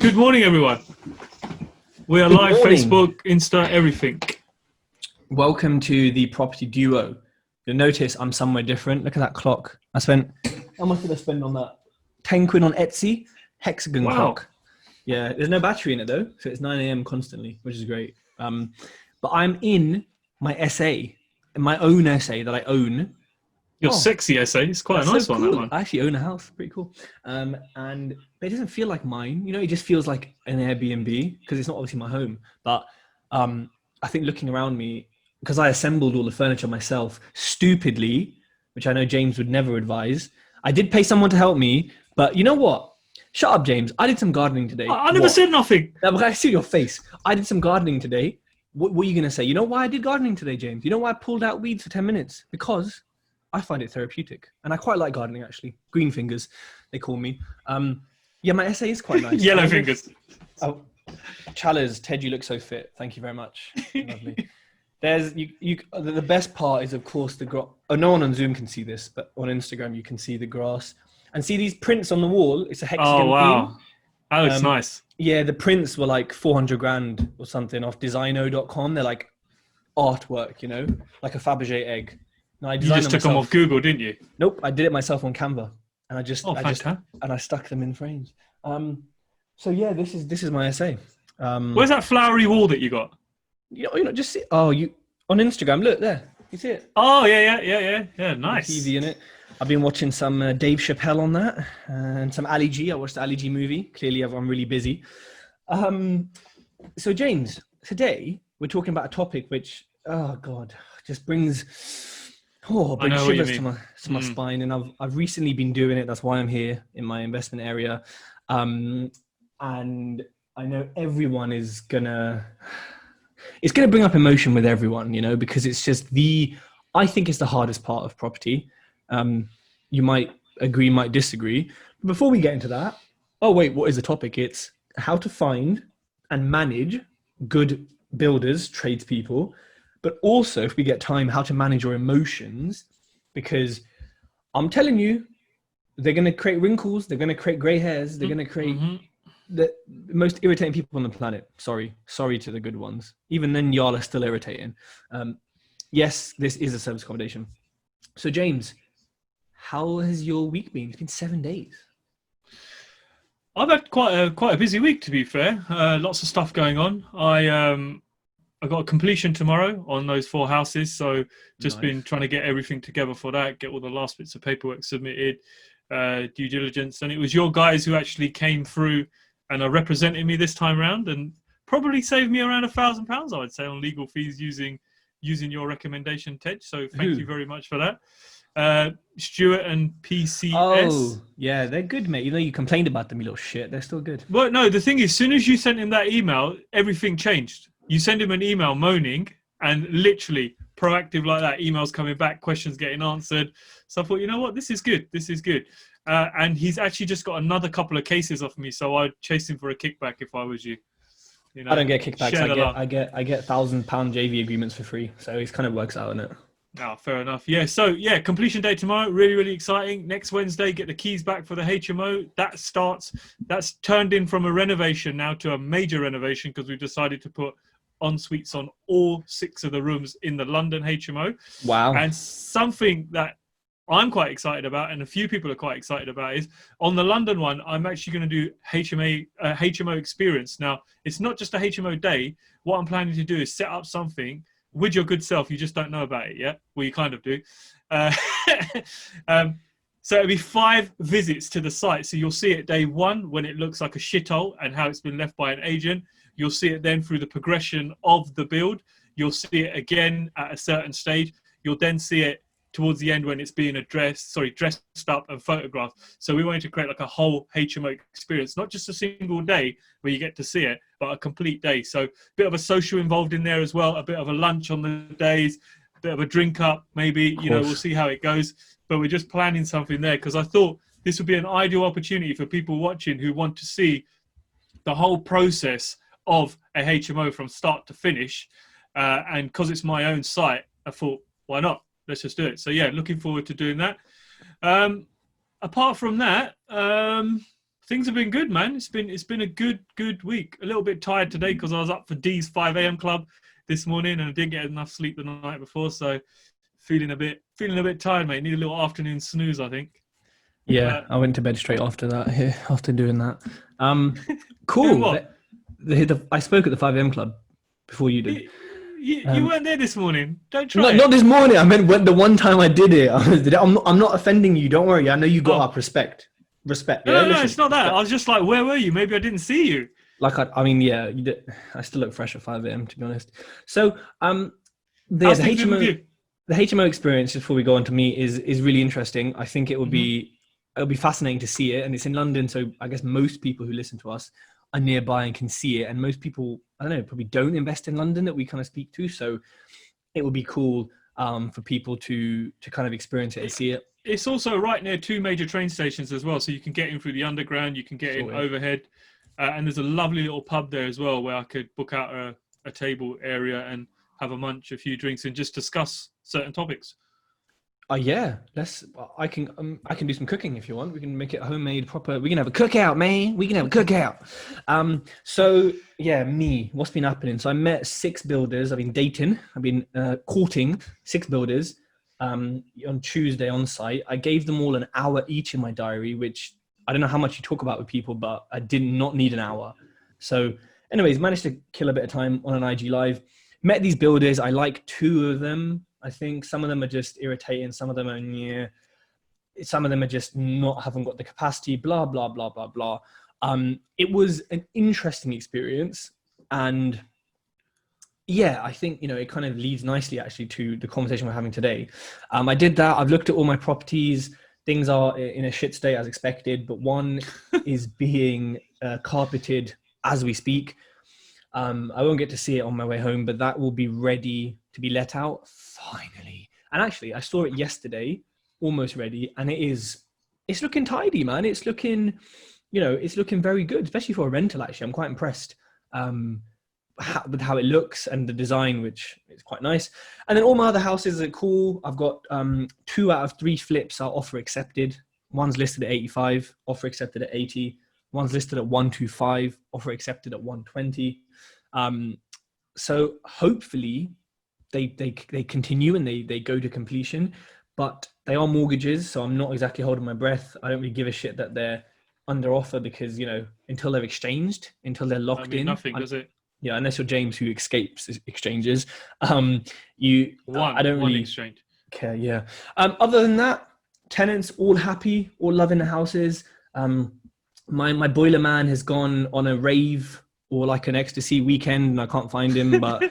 Good morning, everyone. We are live, Facebook, Insta, everything. Welcome to the property duo. You'll notice I'm somewhere different. Look at that clock. How much did I spend on that? 10 quid on Etsy, hexagon clock. Yeah, there's no battery in it though, so it's 9 AM constantly, which is great. But I'm in my essay, my own essay that I own. Your sexy essay. It's quite a nice one, cool. that one. I actually own a house. Pretty cool. But it doesn't feel like mine. You know, it just feels like an Airbnb because it's not obviously my home. But I think looking around me, because I assembled all the furniture myself, stupidly, which I know James would never advise. I did pay someone to help me, but you know what? Shut up, James. I did some gardening today. I never said nothing. No, but I see your face. I did some gardening today. What are you going to say? You know why I did gardening today, James? You know why I pulled out weeds for 10 minutes? Because I find it therapeutic. And I quite like gardening, actually. Green fingers, they call me. Yeah, my essay is quite nice. Yellow fingers. Oh, 𝗙𝗪𝗻𝗆, Ted, you look so fit. Thank you very much. Lovely. The best part is, of course, the grass. Oh, no one on Zoom can see this, but on Instagram, you can see the grass. And see these prints on the wall? It's a hexagon theme. Oh, wow. That looks nice. Yeah, the prints were like 400 grand or something off designo.com. They're like artwork, you know, like a Fabergé egg. No, I designed you just took them off Google, didn't you? Nope, I did it myself on Canva, and I stuck them in frames. So yeah, this is my essay. Where's that flowery wall that you got? You know, just see. Oh, you on Instagram? Look there. You see it? Oh yeah. Nice. TV in it. I've been watching some Dave Chappelle on that, and some Ali G. I watched the Ali G movie. Clearly, I'm really busy. So James, today we're talking about a topic which, oh God, just brings shivers to my spine. And I've recently been doing it. That's why I'm here in my investment area. And I know everyone is it's gonna bring up emotion with everyone, you know, because it's just I think it's the hardest part of property. You might agree, might disagree. But before we get into that, what is the topic? It's how to find and manage good builders, tradespeople, but also, if we get time, how to manage your emotions, because I'm telling you, they're going to create wrinkles, they're going to create gray hairs, they're going to create the most irritating people on the planet. Sorry to the good ones. Even then, y'all are still irritating. Yes, this is a service accommodation. So James, how has your week been? It's been 7 days. I've had quite a busy week, to be fair. Lots of stuff going on. I got a completion tomorrow on those 4 houses, so just been trying to get everything together for that, get all the last bits of paperwork submitted, due diligence. And it was your guys who actually came through and are representing me this time around, and probably saved me around £1,000, I would say, on legal fees using your recommendation, Ted. So thank you very much for that. Stuart and PCS. Oh, yeah, they're good, mate. You know, you complained about them, you little shit. They're still good. Well, no, the thing is, as soon as you sent him that email, everything changed. You send him an email moaning, and literally proactive like that, emails coming back, questions getting answered. So I thought, you know what, this is good. And he's actually just got another couple of cases off me, so I'd chase him for a kickback if I was you. You know, I don't get kickbacks. I get £1,000 JV agreements for free, so it kind of works out, isn't it? Oh, fair enough. Yeah. So yeah, completion day tomorrow. Really, really exciting. Next Wednesday, get the keys back for the HMO. That's turned in from a renovation now to a major renovation, because we've decided to put en suites on all 6 of the rooms in the London HMO. Wow. And something that I'm quite excited about, and a few people are quite excited about, is on the London one, I'm actually going to do HMO experience. Now, it's not just a HMO day. What I'm planning to do is set up something with your good self. You just don't know about it yet. Well, you kind of do. So it'll be 5 visits to the site. So you'll see it day 1 when it looks like a shithole and how it's been left by an agent. You'll see it then through the progression of the build. You'll see it again at a certain stage. You'll then see it towards the end when it's being dressed up and photographed. So we wanted to create like a whole HMO experience, not just a single day where you get to see it, but a complete day. So a bit of a social involved in there as well, a bit of a lunch on the days, a bit of a drink up, maybe, you know, we'll see how it goes. But we're just planning something there, because I thought this would be an ideal opportunity for people watching who want to see the whole process of a HMO from start to finish. And because it's my own site, I thought, why not? Let's just do it. So yeah, looking forward to doing that. Apart from that, Things have been good, man. It's been a good week. A little bit tired today because I was up for Dee's 5 a.m. club this morning and I didn't get enough sleep the night before, so feeling a bit tired, mate. Need a little afternoon snooze, I think. Yeah, I went to bed straight after that. Here, after doing that. Cool. I spoke at the 5 a.m. club before you did. You weren't there this morning. Don't try. Not this morning. I meant the one time I did it. I'm not offending you. Don't worry. I know you got up. Respect. No, it's not that. I was just like, where were you? Maybe I didn't see you. Like, I mean, yeah, you did. I still look fresh at 5 a.m. to be honest. So, the HMO experience, just before we go on to me, is really interesting. I think it'll be fascinating to see it, and it's in London, so I guess most people who listen to us are nearby and can see it, and most people, I don't know, probably don't invest in London that we kind of speak to, so it would be cool for people to kind of experience it and see it. It's also right near 2 major train stations as well, so you can get in through the underground, you can get in overhead, and there's a lovely little pub there as well where I could book out a table area and have a munch, a few drinks, and just discuss certain topics. Yeah, I can do some cooking if you want. We can make it homemade proper. We can have a cookout, man. We can have a cookout. So yeah, what's been happening? So I met 6 builders. I've been dating. I've been courting 6 builders on Tuesday on site. I gave them all an hour each in my diary, which I don't know how much you talk about with people, but I did not need an hour. So anyways, managed to kill a bit of time on an IG live. Met these builders. I like 2 of them. I think some of them are just irritating. Some of them are some of them are just haven't got the capacity, blah, blah, blah, blah, blah. It was an interesting experience. And yeah, I think, it kind of leads nicely actually to the conversation we're having today. I did that. I've looked at all my properties. Things are in a shit state as expected, but one is being carpeted as we speak. I won't get to see it on my way home, but that will be ready to be let out finally. And actually, I saw it yesterday, almost ready, and it's looking tidy, man. It's looking, it's looking very good, especially for a rental. Actually, I'm quite impressed with how it looks and the design, which is quite nice. And then all my other houses are cool. I've got 2 out of 3 flips are offer accepted. One's listed at 85, offer accepted at 80. One's listed at 125, offer accepted at 120. So hopefully they continue and they go to completion, but they are mortgages. So I'm not exactly holding my breath. I don't really give a shit that they're under offer because, until they're exchanged, until they're locked in. Nothing, does it? Yeah. Unless you're James who escapes exchanges. I don't really exchange. care. Yeah. Other than that, tenants all happy, all loving the houses. My boiler man has gone on a rave or like an ecstasy weekend and I can't find him, but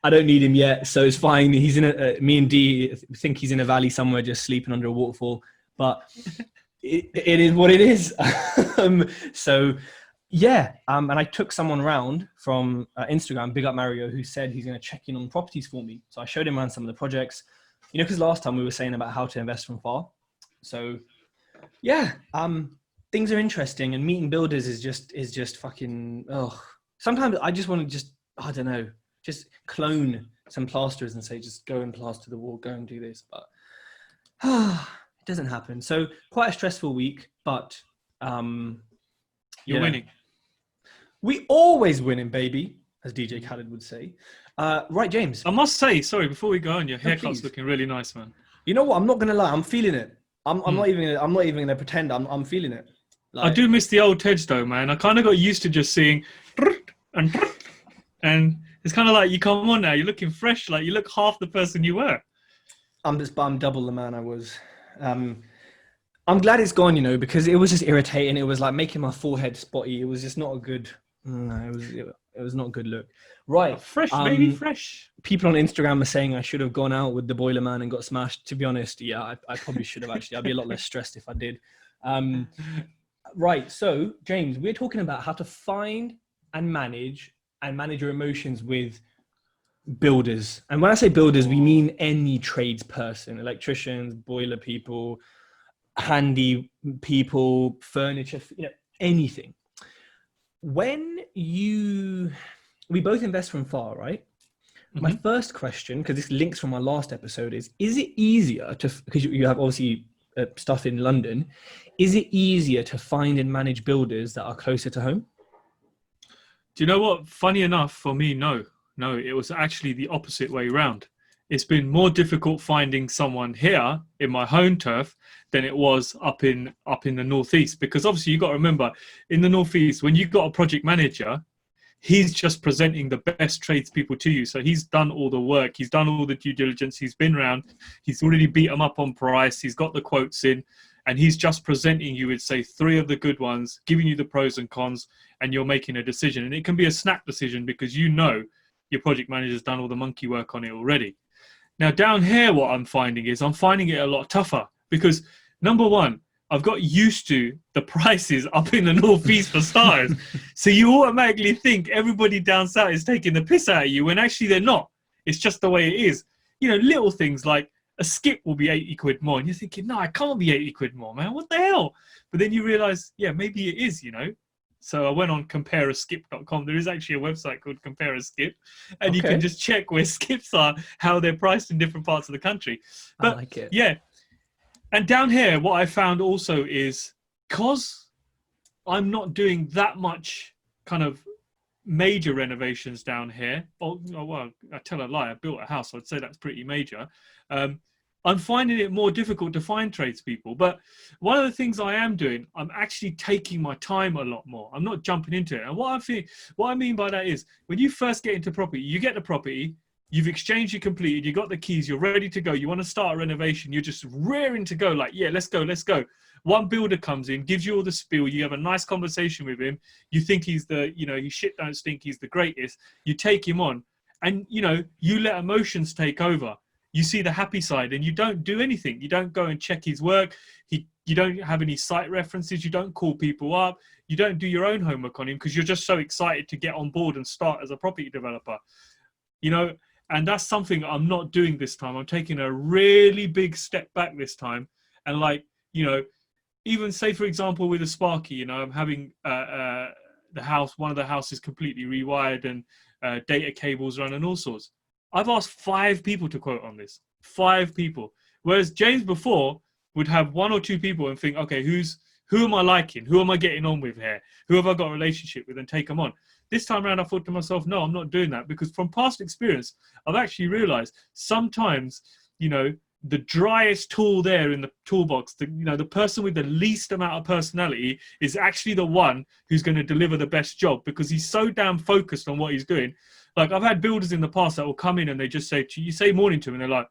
I don't need him yet. So it's fine. He's in me and Dee think he's in a valley somewhere, just sleeping under a waterfall, but it is what it is. So yeah. And I took someone around from Instagram, big up Mario, who said he's going to check in on properties for me. So I showed him around some of the projects, because last time we were saying about how to invest from far. So yeah, things are interesting, and meeting builders is just fucking, sometimes I just want to I don't know, just clone some plasters and say, just go and plaster the wall, go and do this. But it doesn't happen. So quite a stressful week, but you're winning. We always winning, baby, as DJ Khaled would say. Right, James. I must say, sorry, before we go on, your haircut's looking really nice, man. You know what? I'm not gonna lie. I'm feeling it. I'm not even gonna pretend. I'm feeling it. I do miss the old Tej though, man. I kind of got used to just seeing and it's kind of like, you come on now, you're looking fresh, like you look half the person you were. I'm double the man I was. I'm glad it's gone, because it was just irritating. It was like making my forehead spotty. It was just not a good. It was not a good look. Right, fresh, baby, fresh. People on Instagram are saying I should have gone out with the boiler man and got smashed. To be honest, yeah, I probably should have actually. I'd be a lot less stressed if I did. Right, so James, we're talking about how to find and manage your emotions with builders. And when I say builders, we mean any tradesperson, electricians, boiler people, handy people, furniture, anything. When we both invest from far, right? Mm-hmm. My first question, because this links from my last episode, is it easier because you have obviously stuff in London. Is it easier to find and manage builders that are closer to home? Do you know what? Funny enough, for me, no, it was actually the opposite way around. It's been more difficult finding someone here in my home turf than it was up in the northeast, because obviously you got to remember, in the northeast, when you've got a project manager, he's just presenting the best tradespeople to you. So he's done all the work, he's done all the due diligence, he's been around, he's already beat them up on price, he's got the quotes in, and he's just presenting you with, say, 3 of the good ones, giving you the pros and cons, and you're making a decision. And it can be a snap decision because you know your project manager's done all the monkey work on it already. Now down here, what I'm finding is I'm finding it a lot tougher because, number one, I've got used to the prices up in the northeast for starters. So you automatically think everybody down south is taking the piss out of you when actually they're not. It's just the way it is. You know, little things like a skip will be 80 quid more. And you're thinking, no, it can't be 80 quid more, man. What the hell? But then you realize, yeah, maybe it is, you know. So I went on 𝗙𝗵𝗆𝗀𝗆𝗏.com. There is actually a website called 𝗙𝗵𝗆𝗆, and you can just check where skips are, how they're priced in different parts of the country. But I like it. Yeah. And down here, what I found also is, because I'm not doing that much kind of major renovations down here. Oh, well, I tell a lie. I built a house. So I'd say that's pretty major. I'm finding it more difficult to find tradespeople. But one of the things I am doing, I'm actually taking my time a lot more. I'm not jumping into it. And what I mean by that is, when you first get into property, you get the property, you've exchanged, you completed, you got the keys, you're ready to go. You want to start a renovation. You're just raring to go, like, yeah, let's go, let's go. One builder comes in, gives you all the spiel. You have a nice conversation with him. You think he's the, you know, his shit don't stink, he's the greatest. You take him on, and, you know, you let emotions take over. You see the happy side, and you don't do anything. You don't go and check his work. You don't have any site references. You don't call people up. You don't do your own homework on him because you're just so excited to get on board and start as a property developer. You know, and that's something I'm not doing this time. I'm taking a really big step back this time. And, like, you know, even say, for example, with a 𝗙𝗏𝗆𝗆, you know, I'm having the house, one of the houses completely rewired and data cables run and all sorts. I've asked 5 people to quote on this. 5 people. Whereas James before would have 1 or 2 people and think, okay, who am I liking? Who am I getting on with here? Who have I got a relationship with, and take them on? This time around, I thought to myself, no, I'm not doing that, because from past experience, I've actually realized sometimes, you know, the driest tool there in the toolbox, the person with the least amount of personality is actually the one who's going to deliver the best job, because he's so damn focused on what he's doing. Like, I've had builders in the past that will come in and they just say, you say morning to him, and they're like,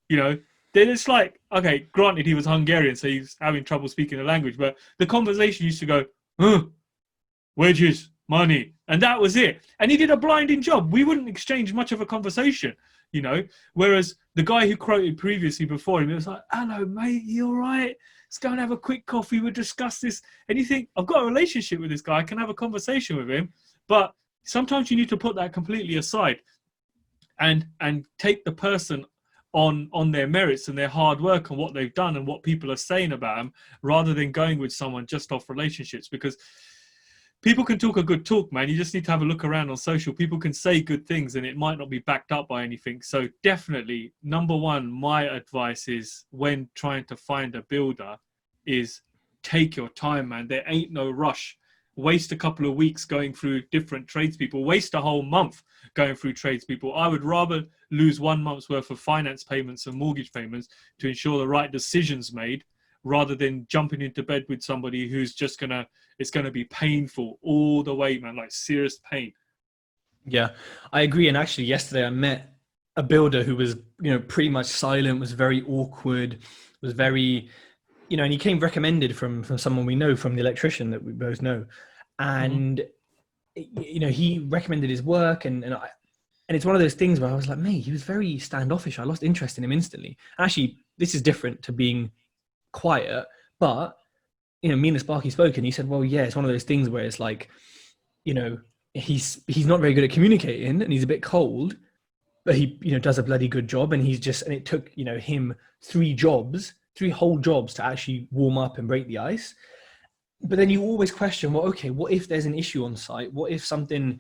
you know, then it's like, okay, granted he was Hungarian, so he's having trouble speaking the language, but the conversation used to go, wages, money, and that was it. And he did a blinding job. We wouldn't exchange much of a conversation, you know, whereas the guy who quoted previously before him, it was like, hello, mate, you all right? Let's go and have a quick coffee. We'll discuss this. And you think, I've got a relationship with this guy. I can have a conversation with him. But sometimes you need to put that completely aside and take the person on their merits and their hard work and what they've done and what people are saying about them, rather than going with someone just off relationships. Because people can talk a good talk, man. You just need to have a look around on social. People can say good things and it might not be backed up by anything. So definitely, number one, my advice is, when trying to find a builder, is take your time, man. There ain't no rush. Waste a couple of weeks going through different tradespeople. Waste a whole month going through tradespeople. I would rather lose 1 month's worth of finance payments and mortgage payments to ensure the right decisions made, rather than jumping into bed with somebody who's just it's gonna be painful all the way, man, like serious pain. Yeah, I agree. And actually yesterday I met a builder who was, you know, pretty much silent, was very awkward, was very, you know, and he came recommended from someone we know, from the electrician that we both know. And, you know, he recommended his work, and it's one of those things where I was like, mate, he was very standoffish. I lost interest in him instantly. Actually, this is different to being quiet, but, you know, me and the 𝗙𝗏𝗆𝗆 spoke, and he said, well, yeah, it's one of those things where it's like, you know, he's not very good at communicating, and he's a bit cold, but he, you know, does a bloody good job. And and it took, you know, him 3 whole jobs to actually warm up and break the ice. But then you always question, well, okay, what if there's an issue on site? What if something,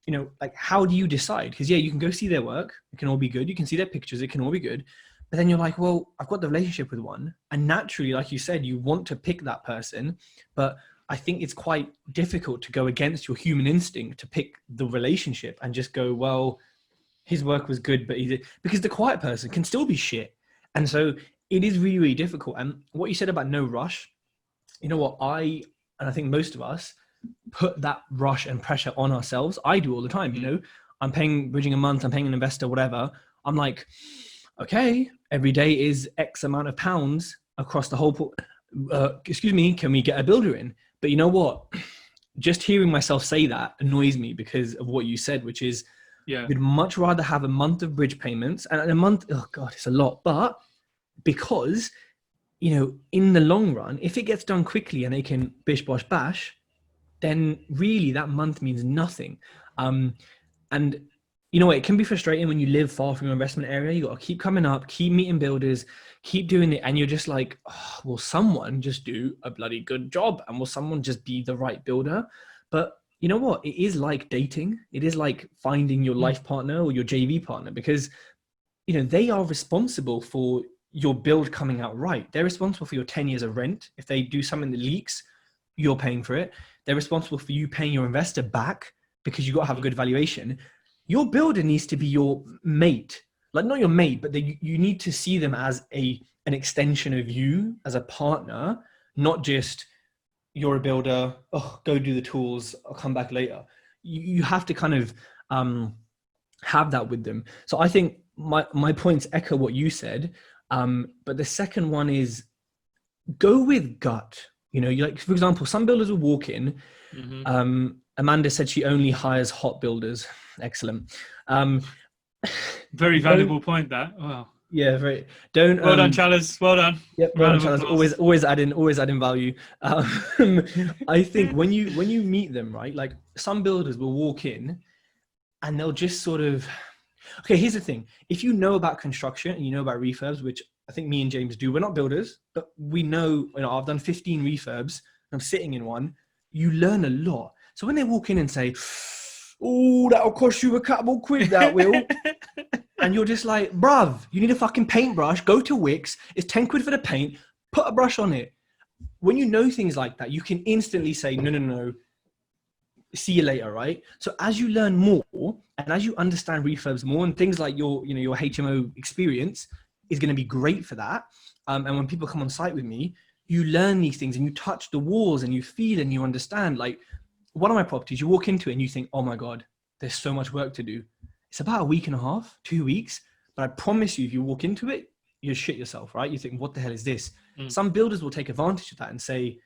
you know, like, how do you decide? Because yeah, you can go see their work, it can all be good. You can see their pictures, it can all be good. But then you're like, well, I've got the relationship with one. And naturally, like you said, you want to pick that person. But I think it's quite difficult to go against your human instinct to pick the relationship and just go, well, his work was good, but because the quiet person can still be shit. And so it is really, really difficult. And what you said about no rush, you know what, and I think most of us put that rush and pressure on ourselves. I do all the time, you know, I'm paying bridging a month, I'm paying an investor, whatever. I'm like, okay, every day is X amount of pounds across the whole, excuse me, can we get a builder in? But you know what? Just hearing myself say that annoys me because of what you said, which is, we'd much rather have a month of bridge payments, and a month, oh God, it's a lot. But because, you know, in the long run, if it gets done quickly and they can bish, bosh, bash, then really that month means nothing. And you know what, it can be frustrating when you live far from your investment area. You got to keep coming up, keep meeting builders, keep doing it. And you're just like, oh, will someone just do a bloody good job? And will someone just be the right builder? But you know what? It is like dating. It is like finding your life partner or your JV partner, because, you know, they are responsible for your build coming out right. They're responsible for your 10 years of rent. If they do something that leaks, you're paying for it. They're responsible for you paying your investor back because you got to have a good valuation. Your builder needs to be your mate, like not your mate, but you need to see them as an extension of you as a partner, not just you're a builder, oh, go do the tools, I'll come back later. You have to kind of have that with them. So I think my points echo what you said, but the second one is go with gut. You know, you like, for example, some builders will walk in. Amanda said she only hires hot builders. Excellent. Very valuable point that. Wow. Yeah, very. Well done, Chalice. Well done. Yep, well done, Chalice. Always adding value. I think when you meet them, right? Like some builders will walk in, and they'll just sort of. Okay, here's the thing. If you know about construction and you know about refurbs, which I think me and James do, we're not builders, but we know. You know, I've done 15 refurbs. I'm sitting in one. You learn a lot. So when they walk in and say, "Oh, that'll cost you a couple of quid, that will," and you're just like, bruv, you need a fucking paintbrush, go to Wix, it's 10 quid for the paint, put a brush on it. When you know things like that, you can instantly say, no, see you later, right? So as you learn more, and as you understand refurbs more, and things like your HMO experience is going to be great for that. And when people come on site with me, you learn these things and you touch the walls and you feel and you understand. Like one of my properties, you walk into it and you think, oh my God, there's so much work to do. It's about a week and a half, 2 weeks. But I promise you, if you walk into it, you shit yourself, right? You think, what the hell is this? Some builders will take advantage of that and say,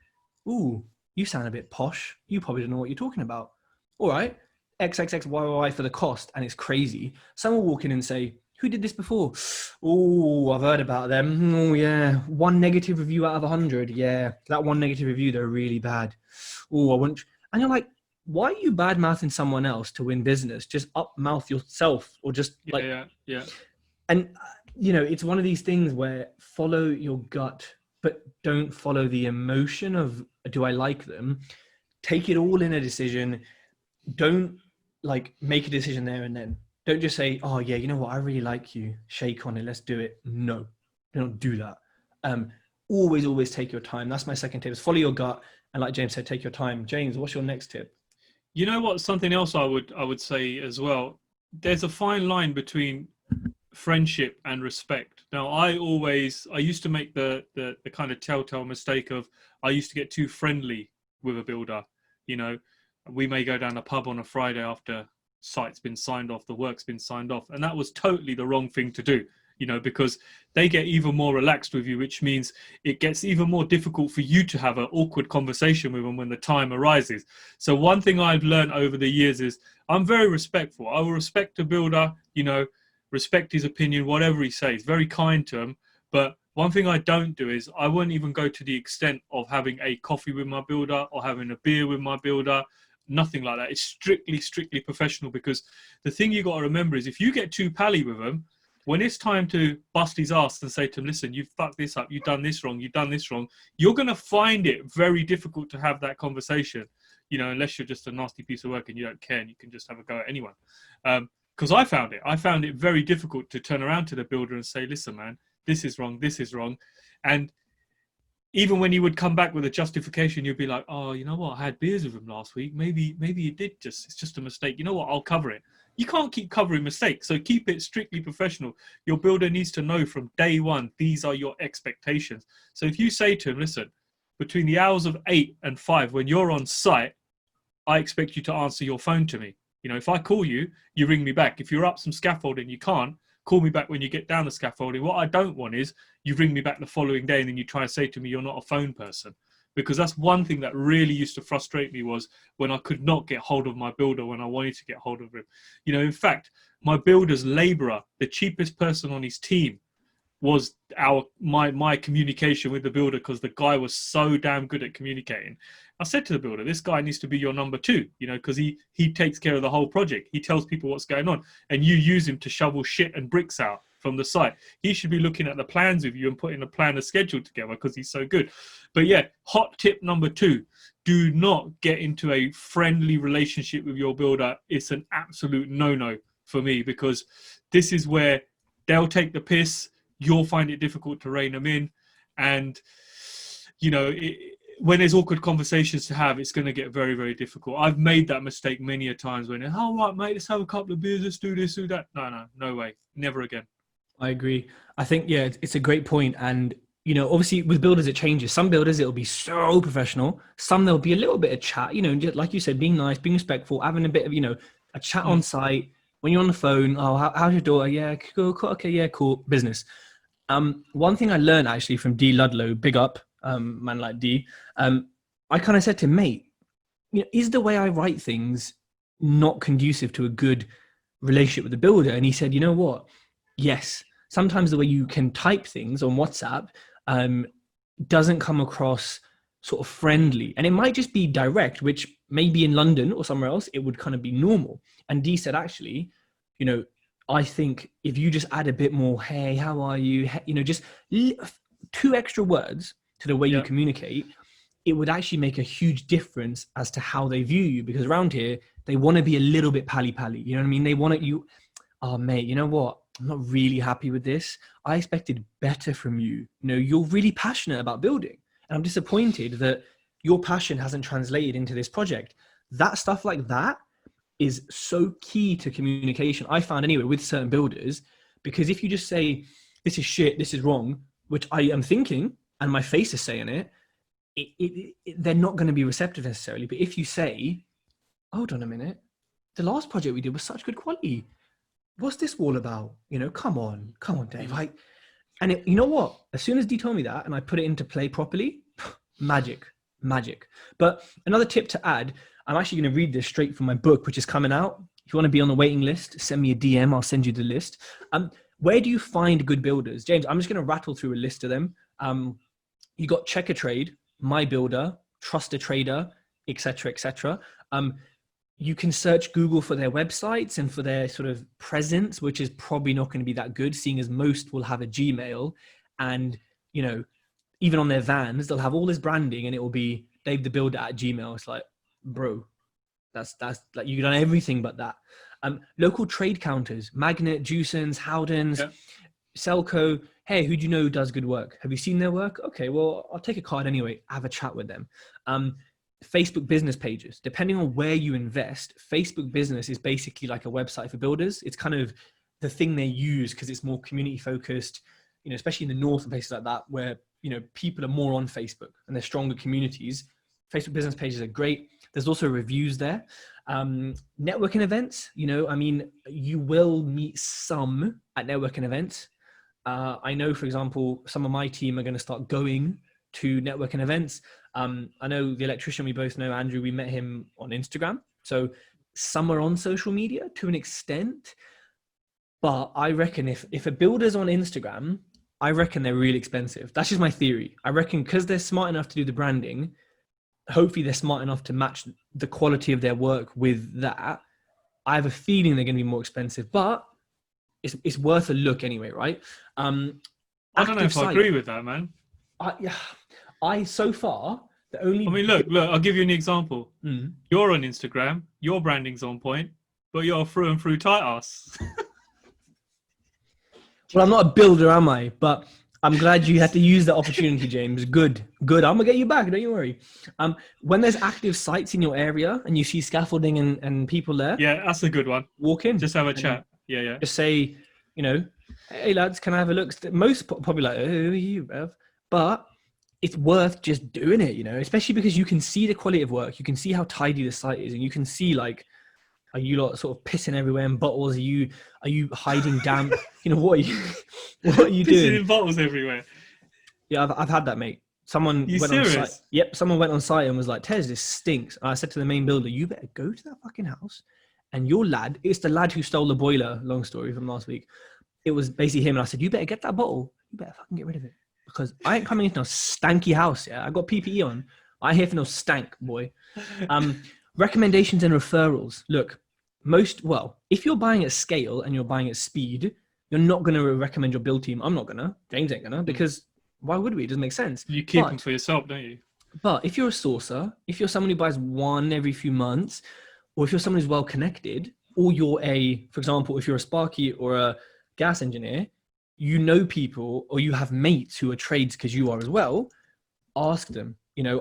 ooh, you sound a bit posh. You probably don't know what you're talking about. All right, XXXYY for the cost. And it's crazy. Some will walk in and say, who did this before? Oh, I've heard about them. Oh yeah, 1 negative review out of 100. Yeah, that 1 negative review, they're really bad. Oh, I wouldn't. And you're like, why are you bad mouthing someone else to win business? Just up mouth yourself, or just like, yeah. And you know, it's one of these things where follow your gut, but don't follow the emotion of, do I like them? Take it all in a decision. Don't like make a decision there and then. Don't just say, oh yeah, you know what? I really like you. Shake on it. Let's do it. No, don't do that. Always take your time. That's my second tip, is follow your gut. And like James said, take your time. James, what's your next tip? You know what? Something else I would say as well. There's a fine line between friendship and respect. Now, I used to make the kind of telltale mistake of, I used to get too friendly with a builder. You know, we may go down a pub on a Friday after site's been signed off, the work's been signed off, and that was totally the wrong thing to do. You know, because they get even more relaxed with you, which means it gets even more difficult for you to have an awkward conversation with them when the time arises. So one thing I've learned over the years is I'm very respectful. I will respect a builder, you know, respect his opinion, whatever he says, very kind to him. But one thing I don't do is I won't even go to the extent of having a coffee with my builder or having a beer with my builder. Nothing like that. It's strictly professional, because the thing you got to remember is if you get too pally with them, when it's time to bust his ass and say to him, listen, you've fucked this up, you've done this wrong, you're going to find it very difficult to have that conversation, you know, unless you're just a nasty piece of work and you don't care and you can just have a go at anyone. Because I found it very difficult to turn around to the builder and say, listen, man, this is wrong, this is wrong. And even when you would come back with a justification, you'd be like, oh, you know what, I had beers with him last week. Maybe you did it's just a mistake. You know what, I'll cover it. You can't keep covering mistakes. So keep it strictly professional. Your builder needs to know from day one, these are your expectations. So if you say to him, listen, between the hours of 8 and 5, when you're on site, I expect you to answer your phone to me. You know, if I call you, you ring me back. If you're up some scaffolding, you can't, call me back when you get down the scaffolding. What I don't want is you ring me back the following day and then you try and say to me, you're not a phone person. Because that's one thing that really used to frustrate me, was when I could not get hold of my builder when I wanted to get hold of him. You know, in fact, my builder's labourer, the cheapest person on his team, was my communication with the builder, because the guy was so damn good at communicating. I said to the builder, this guy needs to be your number 2, you know, because he takes care of the whole project. He tells people what's going on, and you use him to shovel shit and bricks out from the site. He should be looking at the plans with you and putting a plan, a schedule together, because he's so good. But yeah, hot tip number 2, do not get into a friendly relationship with your builder. It's an absolute no-no for me, because this is where they'll take the piss. You'll find it difficult to rein them in. And, you know, when there's awkward conversations to have, it's going to get very, very difficult. I've made that mistake many a times when, oh, right, mate, let's have a couple of beers, let's do this, do that. No way. Never again. I agree. I think, yeah, it's a great point. And, you know, obviously with builders, it changes. Some builders, it'll be so professional. Some, there'll be a little bit of chat, you know, just like you said, being nice, being respectful, having a bit of, you know, a chat on site. When you're on the phone, oh, how's your daughter? Yeah, cool, okay, yeah, cool, business. One thing I learned actually from 𝗙𝗏𝗏𝗏, big up, man like D, I kind of said to him, mate, you know, is the way I write things not conducive to a good relationship with the builder? And he said, you know what? Yes. Sometimes the way you can type things on WhatsApp doesn't come across sort of friendly. And it might just be direct, which maybe in London or somewhere else, it would kind of be normal. And D said, actually, you know, I think if you just add a bit more, hey, how are you? You know, just 2 extra words to the way you communicate, it would actually make a huge difference as to how they view you. Because around here, they want to be a little bit pally-pally. You know what I mean? They want you, oh, mate, you know what? I'm not really happy with this. I expected better from you. You know, you're really passionate about building. And I'm disappointed that your passion hasn't translated into this project. That stuff like that is so key to communication, I found anyway, with certain builders. Because if you just say, this is shit, this is wrong, which I am thinking, and my face is saying it, they're not going to be receptive necessarily. But if you say, hold on a minute, the last project we did was such good quality. What's this wall about? You know, come on, Dave. You know what? As soon as D told me that and I put it into play properly, magic. But another tip to add, I'm actually going to read this straight from my book, which is coming out. If you want to be on the waiting list, send me a DM. I'll send you the list. Where do you find good builders? James, I'm just going to rattle through a list of them. You got Check a Trade, My Builder, Trust a Trader, etc. You can search Google for their websites and for their sort of presence, which is probably not going to be that good, seeing as most will have a Gmail. And, you know, even on their vans, they'll have all this branding and it will be Dave the Builder at Gmail. It's like, bro, that's like, you've done everything but that. Local trade counters, Magnet, Jewson's, Howden's, Selco. Hey, who do you know who does good work? Have you seen their work? Okay, well, I'll take a card anyway. Have a chat with them. Facebook business pages, depending on where you invest, Facebook business is basically like a website for builders. It's kind of the thing they use because it's more community focused, you know, especially in the north and places like that, where, you know, people are more on Facebook and they're stronger communities. Facebook business pages are great. There's also reviews there. Networking events, you know, I mean, you will meet some at networking events. I know, for example, some of my team are going to start going to networking events. I know the electrician we both know, Andrew, we met him on Instagram. So some are on social media to an extent, but I reckon if a builder's on Instagram, I reckon they're really expensive. That's just my theory. I reckon because they're smart enough to do the branding, hopefully they're smart enough to match the quality of their work with that. I have a feeling they're going to be more expensive, but it's worth a look anyway, right? I don't know if I agree with that, man. I so far, the only... I mean, look, I'll give you an example. You're on Instagram, your branding's on point, but you're a through and through tight ass. Well, I'm not a builder, am I? But I'm glad you had to use the opportunity, James. Good. I'm gonna get you back. Don't you worry. When there's active sites in your area and you see scaffolding and people there, yeah, that's a good one. Walk in. Just have a chat. Yeah. Just say, hey lads, can I have a look? Most probably like, who are you, bruv? But it's worth just doing it, especially because you can see the quality of work. You can see how tidy the site is, and you can see like, are you lot sort of pissing everywhere in bottles? Are you hiding damp? What are you Pissing doing? in bottles everywhere. Yeah, I've had that, mate. Someone You went serious? on site. Yep, someone went on site and was like, Tez, this stinks. And I said to the main builder, you better go to that fucking house. And your lad, it's the lad who stole the boiler, long story from last week. It was basically him. And I said, you better get that bottle. You better fucking get rid of it. Because I ain't coming into no stanky house, yeah? I got PPE on. I ain't here for no stank, boy. Recommendations and referrals. Look, if you're buying at scale and you're buying at speed, you're not going to recommend your build team. I'm not going to. James ain't going to, because why would we? It doesn't make sense. You keep them for yourself, don't you? But if you're a sourcer, if you're someone who buys one every few months, or if you're someone who's well connected, or for example, if you're a Sparky or a gas engineer, people, or you have mates who are trades because you are as well, ask them.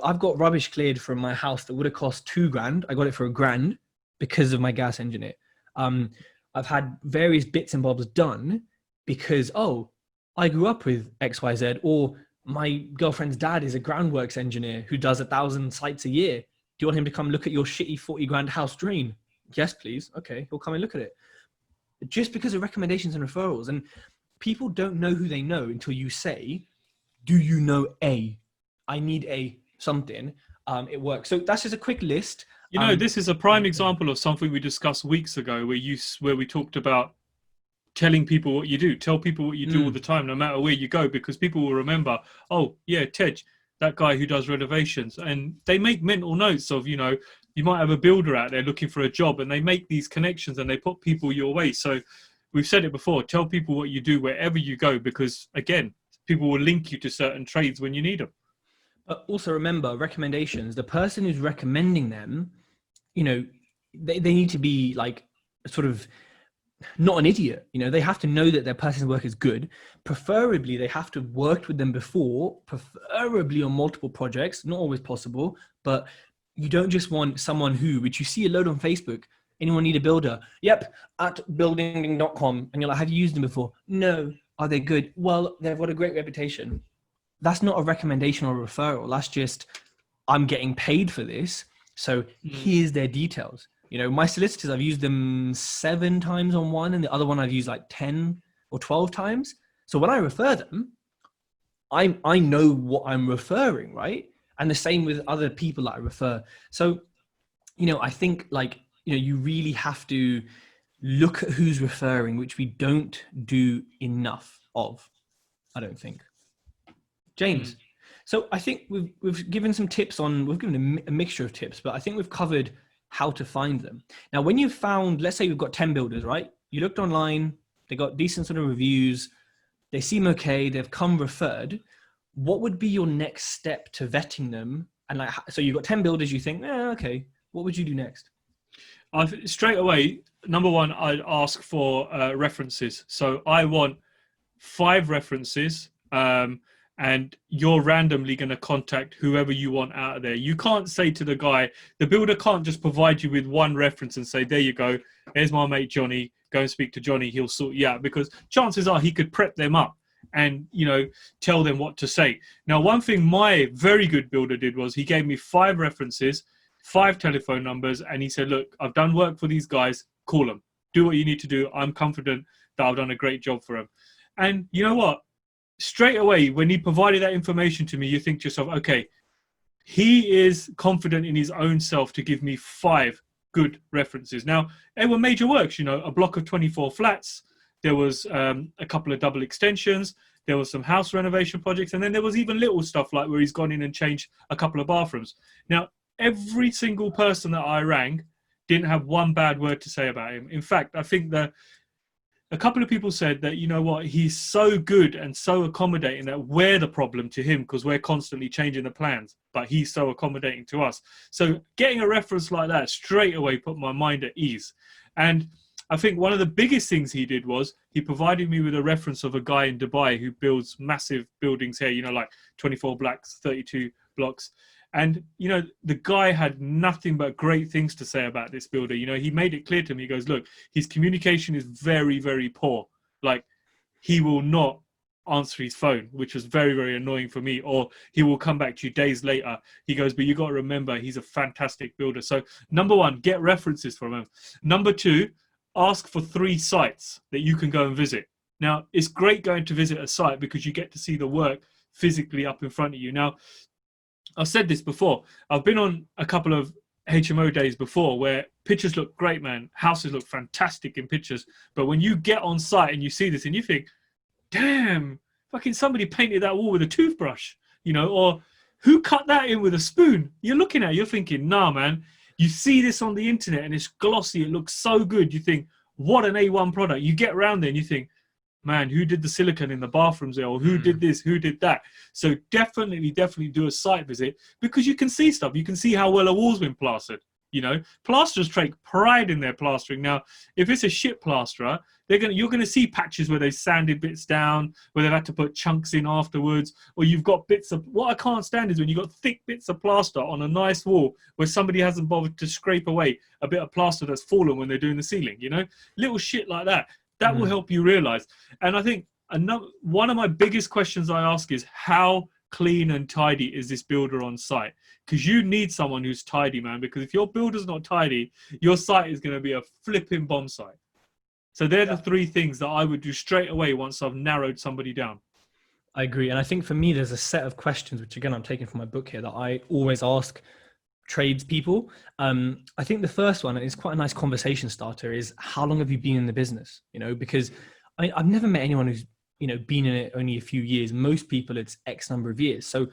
I've got rubbish cleared from my house that would have cost $2,000. I got it for $1,000 because of my gas engineer. I've had various bits and bobs done because, I grew up with XYZ, or my girlfriend's dad is a groundworks engineer who does 1,000 sites a year. Do you want him to come look at your shitty $40,000 house drain? Yes, please. Okay, he'll come and look at it. Just because of recommendations and referrals. And people don't know who they know until you say, do you know A? I need a something. It works. So that's just a quick list. This is a prime example of something we discussed weeks ago where we talked about telling people what you do. Tell people what you do all the time, no matter where you go, because people will remember, oh, yeah, Tej, that guy who does renovations. And they make mental notes of, you might have a builder out there looking for a job, and they make these connections and they put people your way. So we've said it before, tell people what you do wherever you go, because, again, people will link you to certain trades when you need them. But also remember, recommendations, the person who's recommending them, they need to be like sort of not an idiot. They have to know that their person's work is good. Preferably, they have to have worked with them before, preferably on multiple projects, not always possible, but you don't just want someone which you see a load on Facebook. Anyone need a builder? Yep, at building.com. And you're like, have you used them before? No. Are they good? Well, they've got a great reputation. That's not a recommendation or a referral. That's just, I'm getting paid for this. So here's their details. My solicitors, I've used them 7 times on one, and the other one I've used like 10 or 12 times. So when I refer them, I know what I'm referring, right? And the same with other people that I refer. So, I think you really have to look at who's referring, which we don't do enough of, I don't think. James, so I think we've given some tips we've given a mixture of tips, but I think we've covered how to find them. Now, when you've found, let's say we've got 10 builders, right? You looked online, they got decent sort of reviews, they seem okay, they've come referred. What would be your next step to vetting them? And so you've got 10 builders, you think, okay, what would you do next? Straight away, number one, I'd ask for references. So I want 5 references, and you're randomly going to contact whoever you want out of there. You can't say to the guy, the builder can't just provide you with one reference and say, there you go, here's my mate Johnny, go and speak to Johnny, he'll sort you out, because chances are he could prep them up and tell them what to say. Now, one thing my very good builder did was he gave me 5 references, 5 telephone numbers, and he said, look, I've done work for these guys, call them, do what you need to do. I'm confident that I've done a great job for them. And you know what? Straight away, when he provided that information to me, you think to yourself, okay, he is confident in his own self to give me 5 good references. Now, they were major works, a block of 24 flats. There was a couple of double extensions. There was some house renovation projects. And then there was even little stuff like where he's gone in and changed a couple of bathrooms. Now, every single person that I rang didn't have one bad word to say about him. In fact, I think that a couple of people said that, you know what, he's so good and so accommodating that we're the problem to him because we're constantly changing the plans, but he's so accommodating to us. So getting a reference like that straight away put my mind at ease. And I think one of the biggest things he did was he provided me with a reference of a guy in Dubai who builds massive buildings here, you know, like 24 blocks, 32 blocks. And, you know, the guy had nothing but great things to say about this builder. You know, he made it clear to me, he goes, look, his communication is very, very poor. Like, he will not answer his phone, which was very, very annoying for me, or he will come back to you days later. He goes, but you got to remember, he's a fantastic builder. So number one, get references from him. Number two, ask for 3 sites that you can go and visit. Now, it's great going to visit a site because you get to see the work physically up in front of you. Now, I've said this before. I've been on a couple of HMO days before where pictures look great, man. Houses look fantastic in pictures. But when you get on site and you see this and you think, damn, fucking somebody painted that wall with a toothbrush, you know, or who cut that in with a spoon? You're looking at it, you're thinking, nah, man. You see this on the internet and it's glossy. It looks so good. You think, what an A1 product. You get around there and you think, man, who did the silicone in the bathrooms there? Or who did this? Who did that? So definitely do a site visit because you can see stuff. You can see how well a wall's been plastered. You know, plasterers take pride in their plastering. Now, if it's a shit plasterer, you're gonna see patches where they sanded bits down, where they've had to put chunks in afterwards, or you've got bits of, what I can't stand is when you've got thick bits of plaster on a nice wall where somebody hasn't bothered to scrape away a bit of plaster that's fallen when they're doing the ceiling, you know? Little shit like that. That will help you realize. And I think one of my biggest questions I ask is, how clean and tidy is this builder on site? Because you need someone who's tidy, man, because if your builder's not tidy, your site is going to be a flipping bomb site. So they're the 3 things that I would do straight away once I've narrowed somebody down. I agree. And I think for me, there's a set of questions, which again, I'm taking from my book here, that I always ask tradespeople. I think the first one, and it's quite a nice conversation starter, is how long have you been in the business? You know, because I've never met anyone who's, you know, been in it only a few years. Most people, it's X number of years. So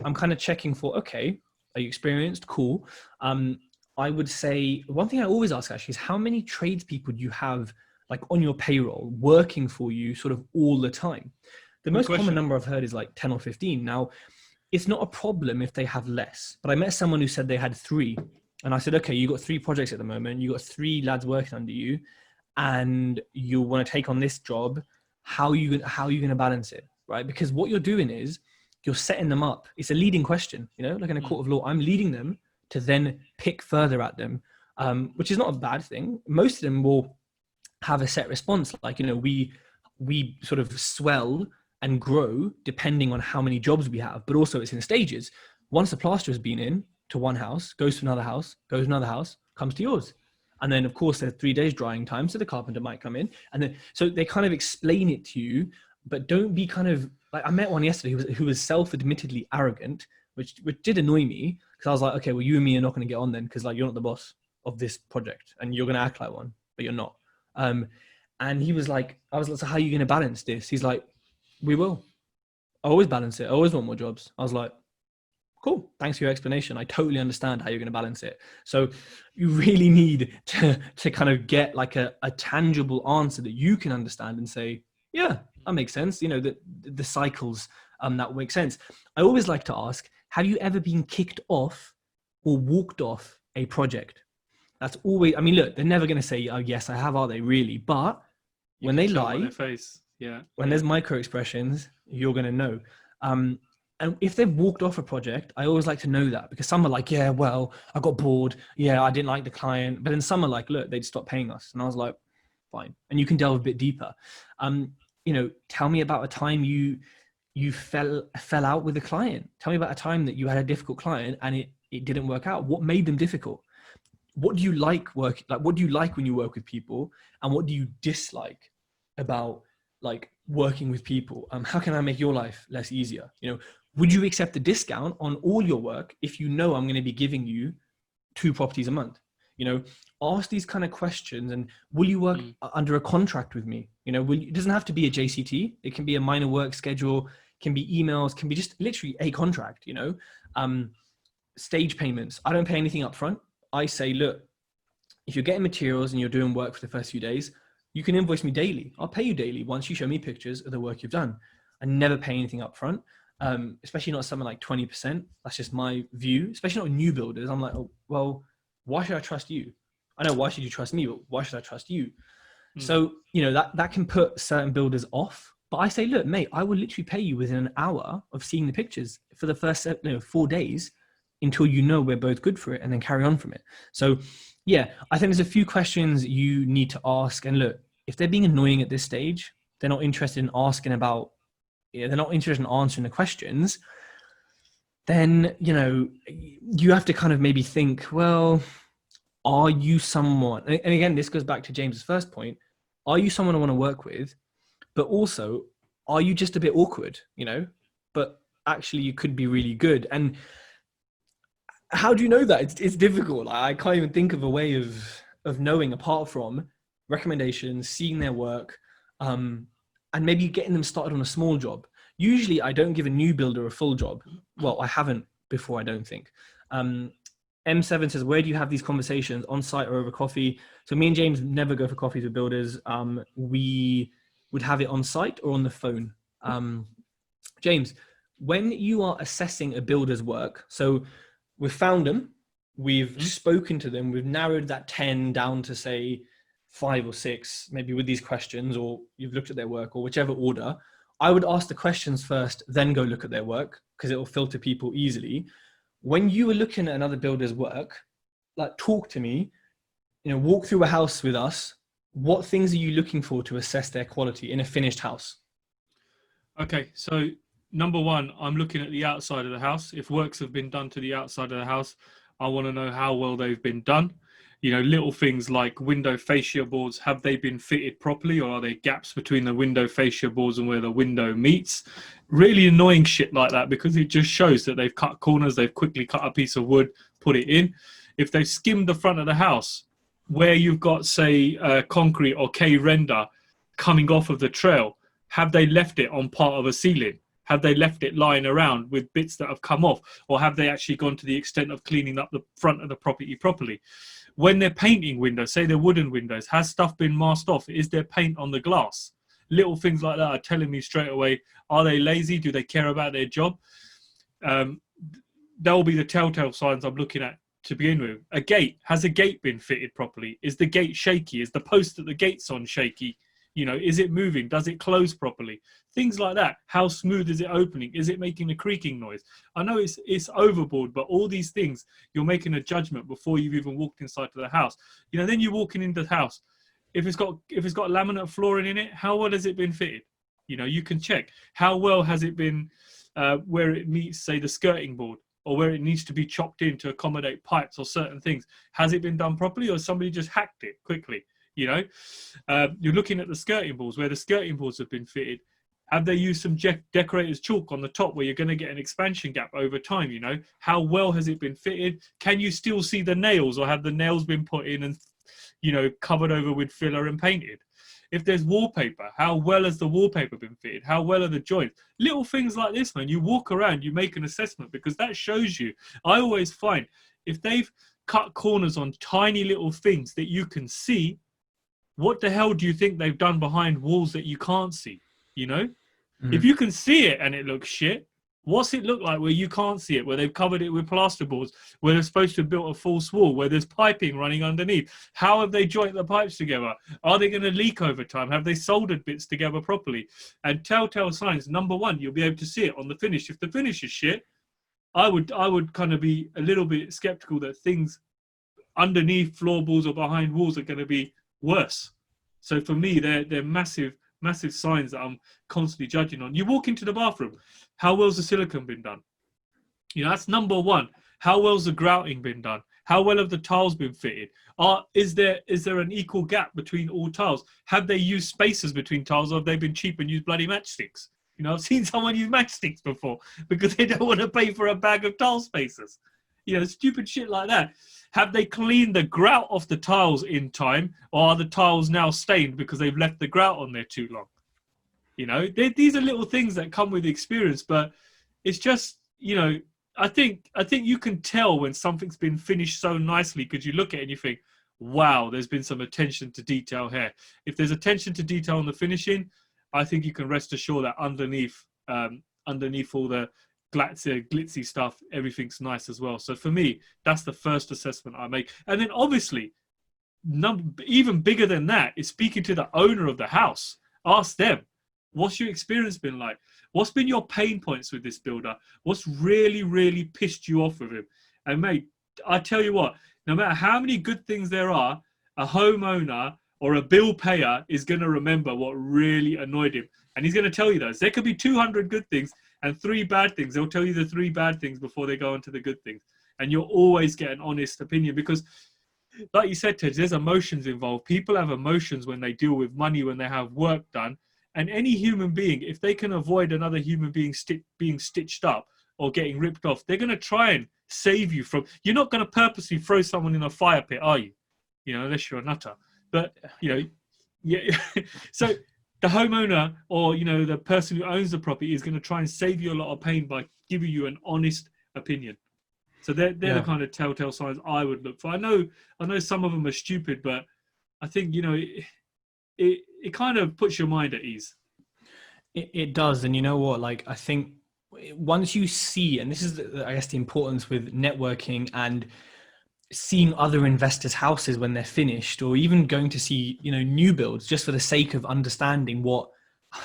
I'm kind of checking for, okay, are you experienced? Cool. I would say one thing I always ask actually is, how many tradespeople do you have like on your payroll working for you sort of all the time? The most common number I've heard is like 10 or 15. Now, it's not a problem if they have less, but I met someone who said they had 3. And I said, okay, you got 3 projects at the moment. You got 3 lads working under you and you want to take on this job. How are you going to balance it? Right? Because what you're doing is you're setting them up. It's a leading question, you know, like in a court of law, I'm leading them to then pick further at them, which is not a bad thing. Most of them will have a set response. Like, you know, we sort of swell and grow depending on how many jobs we have, but also it's in stages. Once the plaster has been in to one house, goes to another house, goes to another house, comes to yours. And then of course there's 3 days drying time. So the carpenter might come in and then, so they kind of explain it to you, but don't be kind of like, I met one yesterday who was self-admittedly arrogant, which did annoy me. Cause I was like, okay, well, you and me are not going to get on then. Cause like, you're not the boss of this project and you're going to act like one, but you're not. And he was like, I was like, so how are you going to balance this? He's like, we will. I always balance it. I always want more jobs. I was like, cool. Thanks for your explanation. I totally understand how you're going to balance it. So you really need to kind of get like a tangible answer that you can understand and say, yeah, that makes sense. You know, the cycles that make sense. I always like to ask, have you ever been kicked off or walked off a project? That's always, I mean, look, they're never going to say, oh, yes, I have, are they really? But when they lie, their face. Yeah. When there's micro expressions, you're going to know. And if they've walked off a project, I always like to know that, because some are like, yeah, well, I got bored. Yeah, I didn't like the client. But then some are like, look, they'd stop paying us. And I was like, fine. And you can delve a bit deeper. You know, tell me about a time you fell out with a client. Tell me about a time that you had a difficult client and it didn't work out. What made them difficult? What do you like what do you like when you work with people? And what do you dislike about like working with people? How can I make your life less easier? You know, would you accept a discount on all your work if you know I'm going to be giving you 2 properties a month? You know, ask these kind of questions. And will you work under a contract with me? You know, it doesn't have to be a JCT. It can be a minor work schedule, can be emails, can be just literally a contract, you know. Stage payments. I don't pay anything up front. I say, look, if you're getting materials and you're doing work for the first few days, you can invoice me daily. I'll pay you daily once you show me pictures of the work you've done. I never pay anything up front, especially not something like 20%. That's just my view, especially not new builders. I'm like, oh, well, why should I trust you? I know, why should you trust me, but why should I trust you? So, you know, that can put certain builders off. But I say, look, mate, I will literally pay you within an hour of seeing the pictures for the first 4 days until you know we're both good for it, and then carry on from it. So, yeah, I think there's a few questions you need to ask. And look, if they're being annoying at this stage, they're not interested in asking about, they're not interested in answering the questions, then, you know, you have to kind of maybe think, well, are you someone, and again, this goes back to James's first point, are you someone I want to work with? But also, are you just a bit awkward, you know, but actually you could be really good? And how do you know that? It's difficult. I can't even think of a way of knowing apart from recommendations, seeing their work, and maybe getting them started on a small job. Usually I don't give a new builder a full job. Well, I haven't before, I don't think. M7 says, where do you have these conversations, on site or over coffee? So me and James never go for coffees with builders. We would have it on site or on the phone. James, when you are assessing a builder's work, so we've found them, we've spoken to them, we've narrowed that 10 down to say 5 or 6, maybe with these questions, or you've looked at their work or whichever order. I would ask the questions first, then go look at their work, because it will filter people easily. When you were looking at another builder's work, like, talk to me, you know, walk through a house with us. What things are you looking for to assess their quality in a finished house? Okay, so number one, I'm looking at the outside of the house. If works have been done to the outside of the house, I want to know how well they've been done. You know, little things like window fascia boards, have they been fitted properly, or are there gaps between the window fascia boards and where the window meets? Really annoying shit like that, because it just shows that they've cut corners, they've quickly cut a piece of wood, put it in. If they've skimmed the front of the house, where you've got, say, concrete or K-render coming off of the trail, have they left it on part of a ceiling? Have they left it lying around with bits that have come off? Or have they actually gone to the extent of cleaning up the front of the property properly? When they're painting windows, say they're wooden windows, has stuff been masked off? Is there paint on the glass? Little things like that are telling me straight away, are they lazy? Do they care about their job? They'll be the telltale signs I'm looking at to begin with. A gate, has a gate been fitted properly? Is the gate shaky? Is the post that the gate's on shaky? You know, is it moving? Does it close properly? Things like that. How smooth is it opening? Is it making a creaking noise? I know it's overboard, but all these things, you're making a judgment before you've even walked inside to the house. You know, then you're walking into the house. If it's got laminate flooring in it, how well has it been fitted? You know, you can check. How well has it been where it meets, say, the skirting board, or where it needs to be chopped in to accommodate pipes or certain things? Has it been done properly, or somebody just hacked it quickly? You know, you're looking at the skirting boards, where the skirting boards have been fitted. Have they used some decorator's chalk on the top where you're going to get an expansion gap over time? You know, how well has it been fitted? Can you still see the nails, or have the nails been put in and, you know, covered over with filler and painted? If there's wallpaper, how well has the wallpaper been fitted? How well are the joints? Little things like this, man. You walk around, you make an assessment, because that shows you. I always find if they've cut corners on tiny little things that you can see, what the hell do you think they've done behind walls that you can't see? You know, if you can see it and it looks shit, what's it look like where you can't see it, where they've covered it with plasterboards, where they're supposed to have built a false wall, where there's piping running underneath? How have they joined the pipes together? Are they going to leak over time? Have they soldered bits together properly? And telltale signs, number one, you'll be able to see it on the finish. If the finish is shit, I would kind of be a little bit skeptical that things underneath floorboards or behind walls are going to be worse. So for me, they're massive signs that I'm constantly judging on. You walk into the bathroom, how well's the silicone been done? You know, that's number one. How well's the grouting been done? How well have the tiles been fitted? Is there an equal gap between all tiles? Have they used spacers between tiles, or have they been cheap and used bloody matchsticks? You know, I've seen someone use matchsticks before because they don't want to pay for a bag of tile spacers. You know, stupid shit like that. Have they cleaned the grout off the tiles in time, or are the tiles now stained because they've left the grout on there too long? You know, these are little things that come with experience, but it's just, you know, I think you can tell when something's been finished so nicely, because you look at it and you think, wow, there's been some attention to detail here. If there's attention to detail on the finishing, I think you can rest assured that underneath all the glitzy stuff, everything's nice as well. So for me, that's the first assessment I make. And then obviously, even bigger than that is speaking to the owner of the house. Ask them, what's your experience been like? What's been your pain points with this builder? What's really, really pissed you off with him? And mate, I tell you what, no matter how many good things there are, a homeowner or a bill payer is going to remember what really annoyed him. And he's going to tell you those. There could be 200 good things and 3 bad things. They'll tell you the 3 bad things before they go on to the good things. And you'll always get an honest opinion because, like you said, Tej, there's emotions involved. People have emotions when they deal with money, when they have work done. And any human being, if they can avoid another human being being stitched up or getting ripped off, they're going to try and save you from... You're not going to purposely throw someone in a fire pit, are you? You know, unless you're a nutter. But, you know, yeah. So the homeowner or, you know, the person who owns the property is going to try and save you a lot of pain by giving you an honest opinion. So they're the kind of telltale signs I would look for. I know some of them are stupid, but I think, you know, it kind of puts your mind at ease. It does. And you know what, like, I think once you see, and this is, I guess, the importance with networking and seeing other investors' houses when they're finished, or even going to see, you know, new builds just for the sake of understanding what,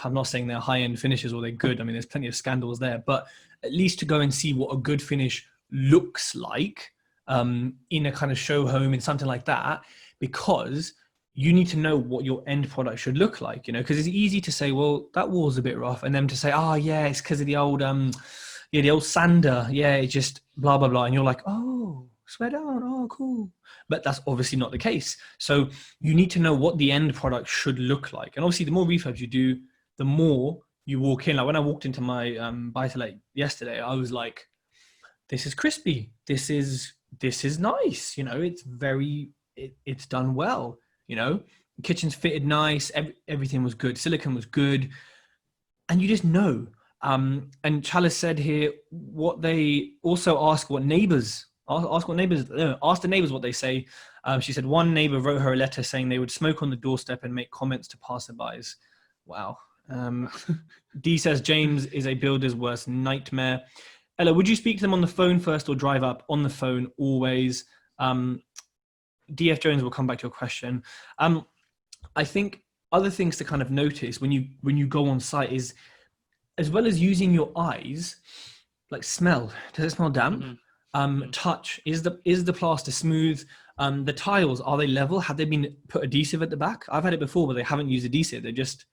I'm not saying they're high-end finishes or they're good. I mean, there's plenty of scandals there, but at least to go and see what a good finish looks like in a kind of show home, in something like that, because you need to know what your end product should look like, you know, because it's easy to say, well, that wall's a bit rough. And then to say, oh yeah, it's because of the old, the old sander. Yeah, it just blah, blah, blah. And you're like, oh, swear down. Oh, cool. But that's obviously not the case. So you need to know what the end product should look like. And obviously the more refurbs you do, the more you walk in. Like when I walked into my buy-to-let yesterday, I was like, this is crispy. This is nice. You know, it's it's done well. You know, kitchen's fitted nice. Everything was good. Silicon was good. And you just know. And Chalice said here, what they also ask the neighbors what they say. She said one neighbor wrote her a letter saying they would smoke on the doorstep and make comments to passerbys. Wow. D says James is a builder's worst nightmare. Ella, would you speak to them on the phone first or drive up? On the phone, always. DF Jones will come back to your question. I think other things to kind of notice when you go on site is, as well as using your eyes, like smell. Does it smell damp? Mm-hmm. Touch. Is the plaster smooth? The tiles, are they level? Have they been put adhesive at the back? I've had it before, but they haven't used adhesive. They just,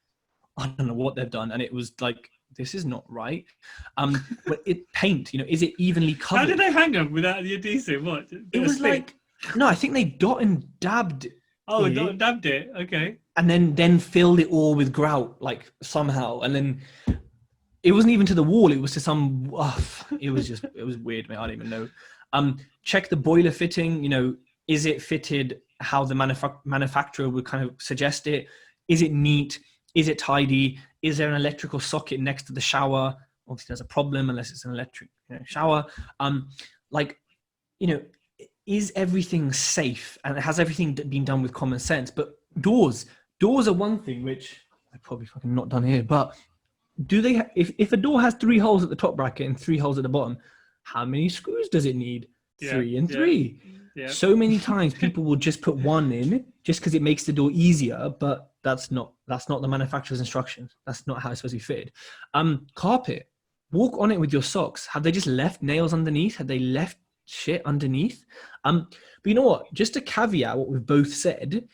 I don't know what they've done, and it was like, this is not right. But paint, you know, is it evenly covered? How did they hang them without the adhesive? What? It was like, no, I think they dot and dabbed. Oh, dot and dabbed it. Okay. And then filled it all with grout, like somehow, and then it wasn't even to the wall. It was to some. It was weird, mate. I don't even know. Check the boiler fitting. You know, is it fitted how the manufacturer would kind of suggest it? Is it neat? Is it tidy? Is there an electrical socket next to the shower? Obviously, there's a problem unless it's an electric shower. Like, you know, is everything safe and has everything been done with common sense? But doors are one thing which I probably fucking not done here. But do they? If a door has 3 holes at the top bracket and 3 holes at the bottom, how many screws does it need? 3 and 3. Yeah. So many times people will just put 1 in just because it makes the door easier, but that's not the manufacturer's instructions. That's not how it's supposed to be fitted. Carpet, walk on it with your socks. Have they just left nails underneath? Have they left shit underneath? But you know what? Just to caveat what we've both said,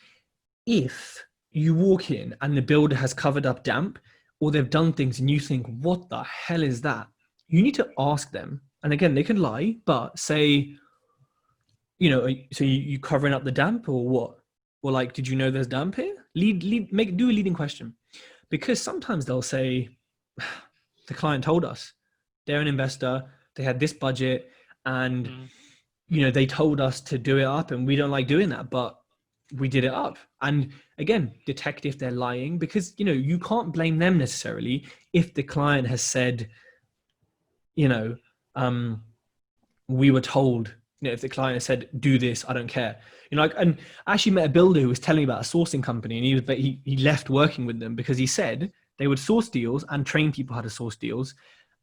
if you walk in and the builder has covered up damp, or they've done things and you think, what the hell is that? You need to ask them. And again, they can lie, but say, you know, so you covering up the damp or what? Or like, did you know there's damp here? Do a leading question. Because sometimes they'll say, the client told us, they're an investor, they had this budget, and you know, they told us to do it up and we don't like doing that, but we did it up. And again, detect if they're lying, because, you know, you can't blame them necessarily if the client has said, you know, we were told, you know, if the client has said, do this, I don't care. You know, like, and I actually met a builder who was telling me about a sourcing company, and he left working with them because he said they would source deals and train people how to source deals.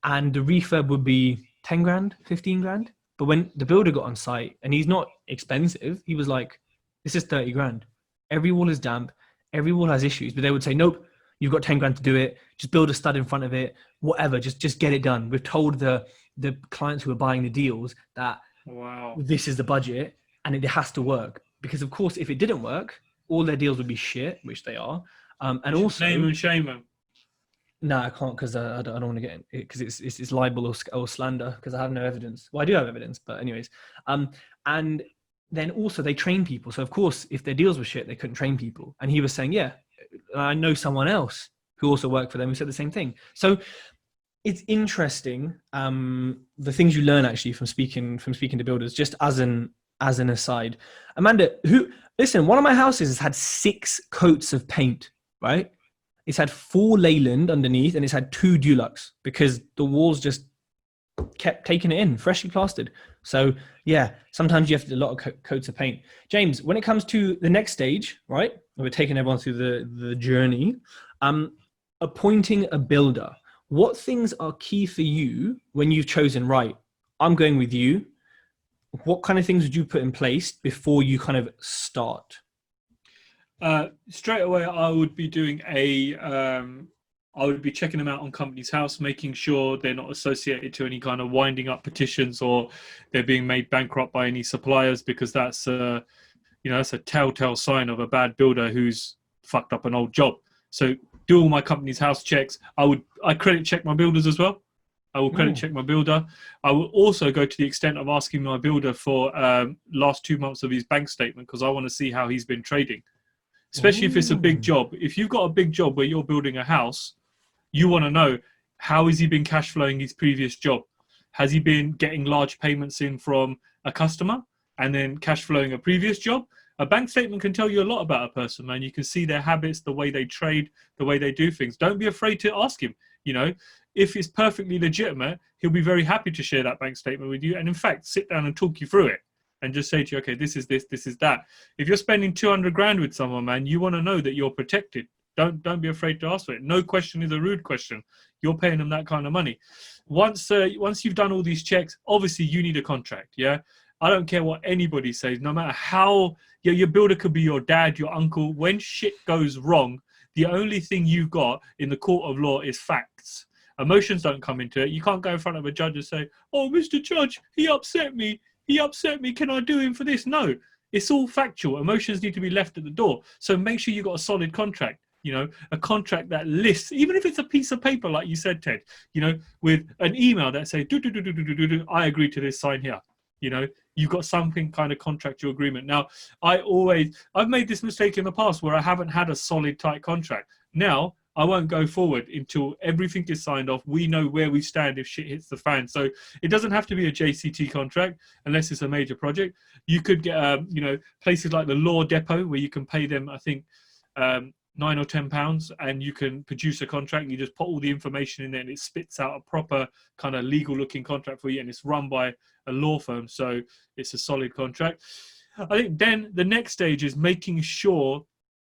And the refurb would be 10 grand, 15 grand. But when the builder got on site, and he's not expensive, he was like, This is 30 grand. Every wall is damp. Every wall has issues, but they would say, nope, you've got 10 grand to do it. Just build a stud in front of it, whatever. Just get it done. We've told the clients who are buying the deals that this is the budget and it has to work. Because of course, if it didn't work, all their deals would be shit, which they are. And also name and shame them. No, I can't because I don't want to get it because it's libel or slander because I have no evidence. Well, I do have evidence, but anyways. And then also they train people. So of course, if their deals were shit, they couldn't train people. And he was saying, yeah, I know someone else who also worked for them who said the same thing. So it's interesting, the things you learn actually from speaking to builders, just as an aside. Amanda, listen, one of my houses has had 6 coats of paint, right? It's had 4 Leyland underneath and it's had 2 Dulux because the walls just kept taking it in, freshly plastered. So yeah, sometimes you have to do a lot of coats of paint. James, when it comes to the next stage, right? We're taking everyone through the journey. Appointing a builder. What things are key for you when you've chosen, right, I'm going with you? What kind of things would you put in place before you kind of start? Straight away, I would be doing I would be checking them out on Companies House, making sure they're not associated to any kind of winding up petitions or they're being made bankrupt by any suppliers, because that's that's a telltale sign of a bad builder who's fucked up an old job. So do all my Companies House checks. I credit check my builders as well. I will credit check my builder. I will also go to the extent of asking my builder for last 2 months of his bank statement, because I want to see how he's been trading. Especially if it's a big job. If you've got a big job where you're building a house, you want to know, how has he been cash flowing his previous job? Has he been getting large payments in from a customer and then cash flowing a previous job? A bank statement can tell you a lot about a person, man. You can see their habits, the way they trade, the way they do things. Don't be afraid to ask him. If it's perfectly legitimate, he'll be very happy to share that bank statement with you. And in fact, sit down and talk you through it. And just say to you, okay, this is this, this is that. If you're spending 200 grand with someone, man, you want to know that you're protected. Don't be afraid to ask for it. No question is a rude question. You're paying them that kind of money. Once you've done all these checks, obviously you need a contract. Yeah, I don't care what anybody says. No matter how your builder could be your dad, your uncle. When shit goes wrong, the only thing you've got in the court of law is facts. Emotions don't come into it. You can't go in front of a judge and say, "Oh, Mr. Judge, he upset me. Can I do him for this?" No, it's all factual. Emotions need to be left at the door. So make sure you've got a solid contract, a contract that lists, even if it's a piece of paper, like you said, Ted, with an email that says, I agree to this, sign here. You've got something kind of contractual agreement. Now, I've made this mistake in the past where I haven't had a solid, tight contract. Now, I won't go forward until everything is signed off. We know where we stand if shit hits the fan. So it doesn't have to be a JCT contract unless it's a major project. You could get, places like the Law Depot where you can pay them, I think, £9 or £10, and you can produce a contract. And you just put all the information in there and it spits out a proper kind of legal looking contract for you. And it's run by a law firm. So it's a solid contract. I think then the next stage is making sure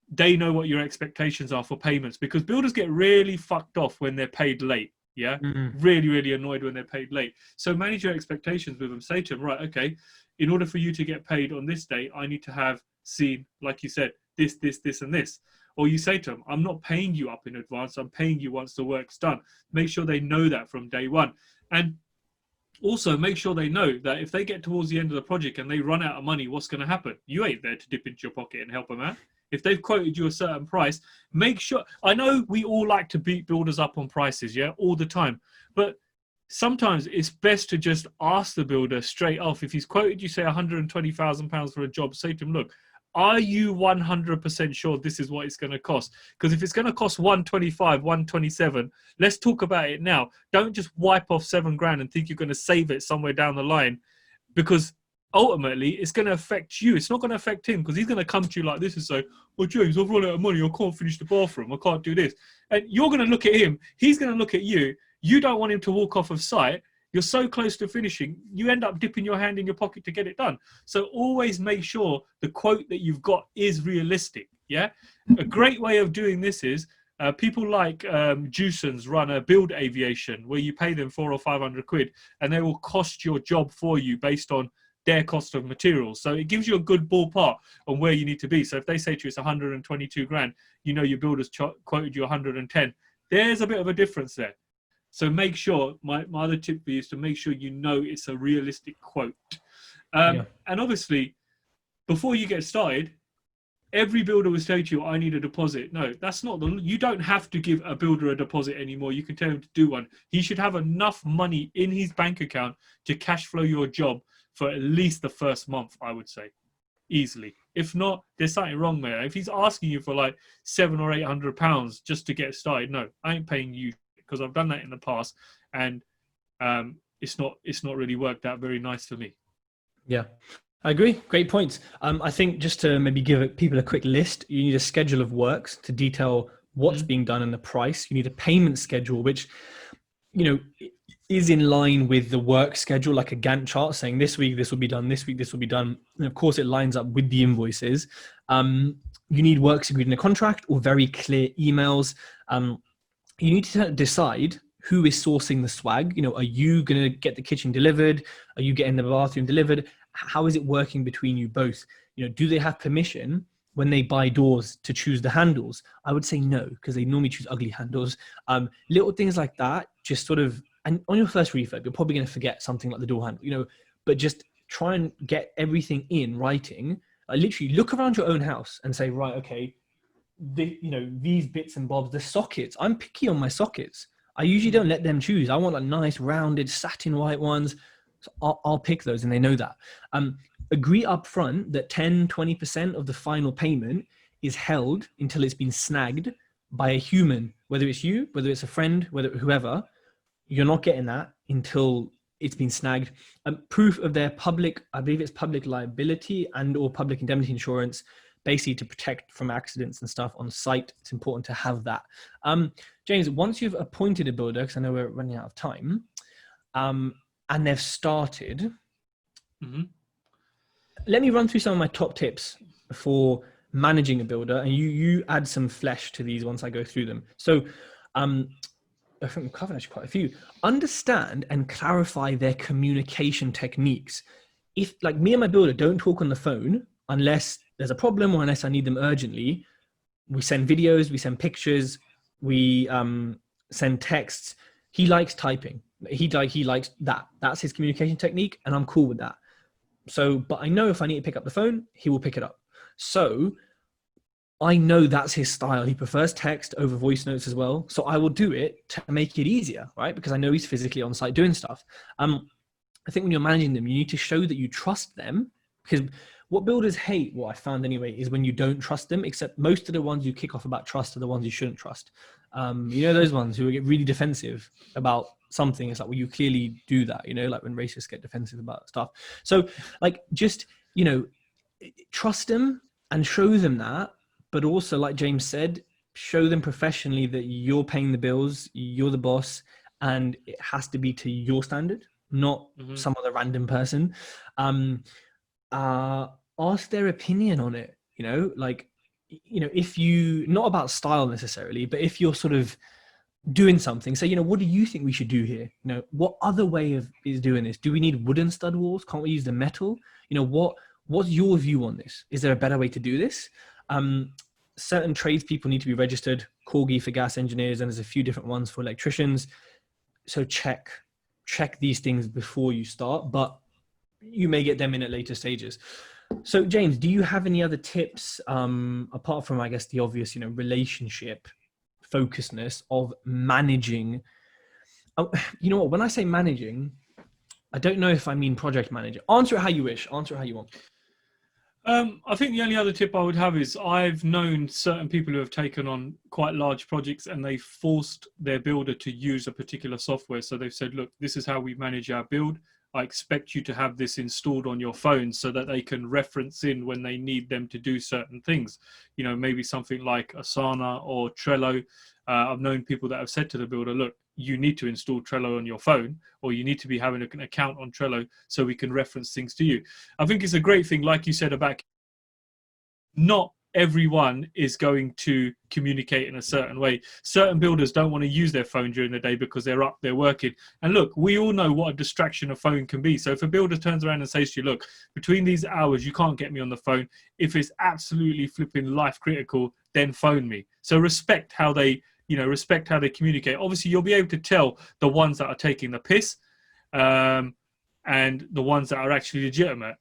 they know what your expectations are for payments, because builders get really fucked off when they're paid late. Yeah. Really, really annoyed when they're paid late. So manage your expectations with them. Say to them, right, okay, in order for you to get paid on this day, I need to have seen, like you said, this, and this. Or you say to them, I'm not paying you up in advance. I'm paying you once the work's done. Make sure they know that from day one. And also make sure they know that if they get towards the end of the project and they run out of money, what's going to happen? You ain't there to dip into your pocket and help them out. If they've quoted you a certain price, make sure. I know we all like to beat builders up on prices, yeah, all the time. But sometimes it's best to just ask the builder straight off. If he's quoted you, say, £120,000 for a job, say to him, look, are you 100% sure this is what it's going to cost? Because if it's going to cost 125, 127, let's talk about it now. Don't just wipe off £7 and think you're going to save it somewhere down the line, because ultimately it's going to affect you. It's not going to affect him, because he's going to come to you like this and say, well, James, I've run out of money. I can't finish the bathroom. I can't do this. And you're going to look at him. He's going to look at you. You don't want him to walk off of site. You're so close to finishing, you end up dipping your hand in your pocket to get it done. So always make sure the quote that you've got is realistic. Yeah. A great way of doing this is people like Jewsons run a build aviation where you pay them £400 or £500 and they will cost your job for you based on their cost of materials. So it gives you a good ballpark on where you need to be. So if they say to you it's 122 grand, you know your builder's quoted you 110. There's a bit of a difference there. So make sure, my other tip for you is to make sure you know it's a realistic quote. And obviously, before you get started, every builder will say to you, I need a deposit. No, that's not you don't have to give a builder a deposit anymore. You can tell him to do one. He should have enough money in his bank account to cash flow your job for at least the first month, I would say, easily. If not, there's something wrong there. If he's asking you for like £700 or £800 just to get started, no, I ain't paying you, because I've done that in the past, and it's not really worked out very nice for me. Yeah, I agree. Great points. I think just to maybe give people a quick list, you need a schedule of works to detail what's being done and the price. You need a payment schedule, which, you know, is in line with the work schedule, like a Gantt chart saying this week this will be done, this week this will be done. And of course, it lines up with the invoices. You need works agreed in a contract or very clear emails. You need to decide who is sourcing the swag. You know, are you going to get the kitchen delivered? Are you getting the bathroom delivered? How is it working between you both? You know, do they have permission when they buy doors to choose the handles? I would say no, because they normally choose ugly handles. Little things like that, just sort of, and on your first refurb, you're probably going to forget something like the door handle, you know, but just try and get everything in writing. Literally look around your own house and say, right, okay, you know, these bits and bobs, the sockets, I'm picky on my sockets. I usually don't let them choose. I want like nice rounded satin white ones. So I'll pick those, and they know that. Agree up front that 10-20% of the final payment is held until it's been snagged by a human, whether it's you, whether it's a friend, whether whoever. You're not getting that until it's been snagged. Proof of their public, I believe it's public liability and or public indemnity insurance, basically to protect from accidents and stuff on site. It's important to have that. James, once you've appointed a builder, because I know we're running out of time, and they've started, let me run through some of my top tips for managing a builder, and you add some flesh to these once I go through them. So I think we've covered actually quite a few. Understand and clarify their communication techniques. If, like, me and my builder don't talk on the phone unless there's a problem or unless I need them urgently, we send videos, we send pictures, we send texts. He likes typing. He likes that. That's his communication technique, and I'm cool with that. So, but I know if I need to pick up the phone, he will pick it up. So I know that's his style. He prefers text over voice notes as well. So I will do it to make it easier, right? Because I know he's physically on site doing stuff. I think when you're managing them, you need to show that you trust them, because what builders hate, what I found anyway, is when you don't trust them, except most of the ones you kick off about trust are the ones you shouldn't trust. You know, those ones who get really defensive about something. It's like, well, you clearly do that, you know, like when racists get defensive about stuff. So like, just, you know, trust them and show them that. But also, like James said, show them professionally that you're paying the bills, you're the boss, and it has to be to your standard, not some other random person. Ask their opinion on it, you know, like, you know, if you, not about style necessarily, but if you're sort of doing something, say, you know, what do you think we should do here? You know, what other way is doing this? Do we need wooden stud walls? Can't we use the metal? You know, what's your view on this? Is there a better way to do this? Certain tradespeople need to be registered, 𝗀𝗄𝗆 for gas engineers, and there's a few different ones for electricians. So check these things before you start, but you may get them in at later stages. So James, do you have any other tips, apart from, I guess, the obvious, you know, relationship focusedness of managing? You know what, when I say managing, I don't know if I mean project manager. Answer it how you wish. Answer it how you want. I think the only other tip I would have is I've known certain people who have taken on quite large projects and they forced their builder to use a particular software. So they've said, look, this is how we manage our build. I expect you to have this installed on your phone so that they can reference in when they need them to do certain things. You know, maybe something like Asana or Trello. I've known people that have said to the builder, look, you need to install Trello on your phone, or you need to be having an account on Trello so we can reference things to you. I think it's a great thing, like you said, about not everyone is going to communicate in a certain way. Certain builders don't want to use their phone during the day because they're up, they're working. And look, we all know what a distraction a phone can be. So if a builder turns around and says to you, look, between these hours, you can't get me on the phone. If it's absolutely flipping life critical, then phone me. So respect how they, respect how they communicate. Obviously, you'll be able to tell the ones that are taking the piss and the ones that are actually legitimate.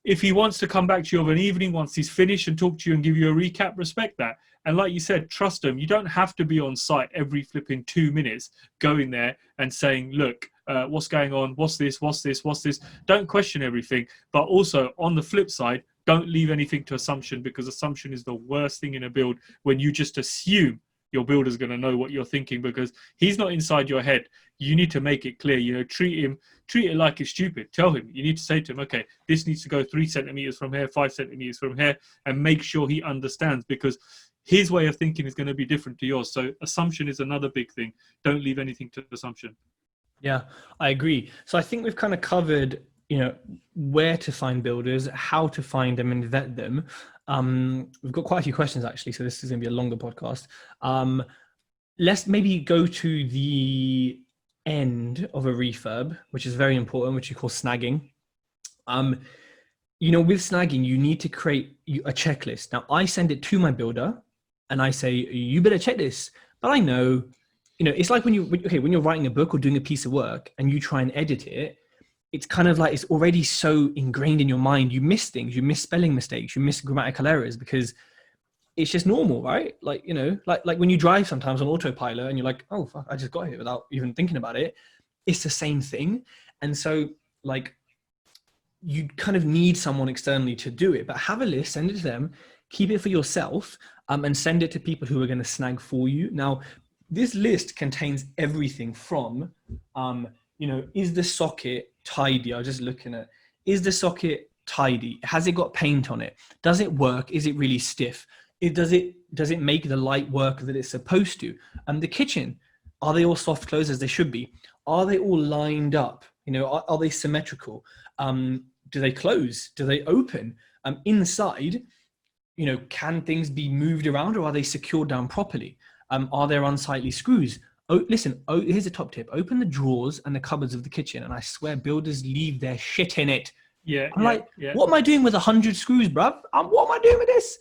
If he wants to come back to you of an evening once he's finished and talk to you and give you a recap, respect that. And like you said, trust him. You don't have to be on site every flipping 2 minutes going there and saying, look, what's going on? What's this? What's this? What's this? Don't question everything. But also on the flip side, don't leave anything to assumption, because assumption is the worst thing in a build, when you just assume your builder's going to know what you're thinking, because he's not inside your head. You need to make it clear, treat it like it's stupid. Tell him, you need to say to him, okay, this needs to go 3 centimeters from here, 5 centimeters from here, and make sure he understands, because his way of thinking is going to be different to yours. So assumption is another big thing. Don't leave anything to assumption. Yeah, I agree. So I think we've kind of covered, where to find builders, how to find them and vet them. We've got quite a few questions actually, so this is going to be a longer podcast. Let's maybe go to the end of a refurb, which is very important, which you call snagging. With snagging, you need to create a checklist. Now, I send it to my builder and I say, you better check this. But I know, it's like when you're writing a book or doing a piece of work and you try and edit it, it's kind of like it's already so ingrained in your mind. You miss things, you miss spelling mistakes, you miss grammatical errors, because it's just normal, right? Like, like when you drive sometimes on autopilot and you're like, oh, fuck, I just got here without even thinking about it. It's the same thing. And so like, you kind of need someone externally to do it, but have a list, send it to them, keep it for yourself, and send it to people who are going to snag for you. Now, this list contains everything from, is the socket tidy? I was just looking at, is the socket tidy? Has it got paint on it? Does it work? Is it really stiff? Does it make the light work that it's supposed to? The kitchen, are they all soft close as they should be? Are they all lined up? Are they symmetrical? Do they close? Do they open? Inside, can things be moved around, or are they secured down properly? Are there unsightly screws? Here's a top tip. Open the drawers and the cupboards of the kitchen, and I swear builders leave their shit in it. Yeah. What am I doing with 100 screws, bruv? What am I doing with this?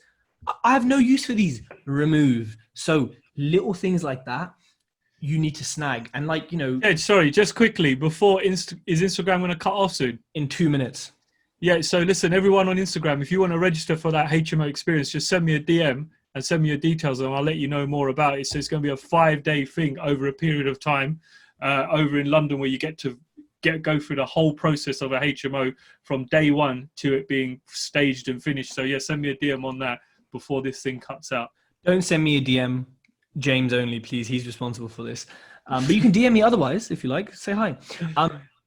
I have no use for these. Remove. So little things like that, you need to snag. And Ed, sorry, just quickly, before, is Instagram going to cut off soon? In 2 minutes. Yeah, so listen, everyone on Instagram, if you want to register for that HMO experience, just send me a DM and send me your details, and I'll let you know more about it. So it's going to be a 5-day thing over a period of time over in London, where you get to go through the whole process of a HMO from day one to it being staged and finished. So yeah, send me a DM on that before this thing cuts out. Don't send me a DM, James only, please. He's responsible for this. But you can DM me otherwise if you like. Say hi.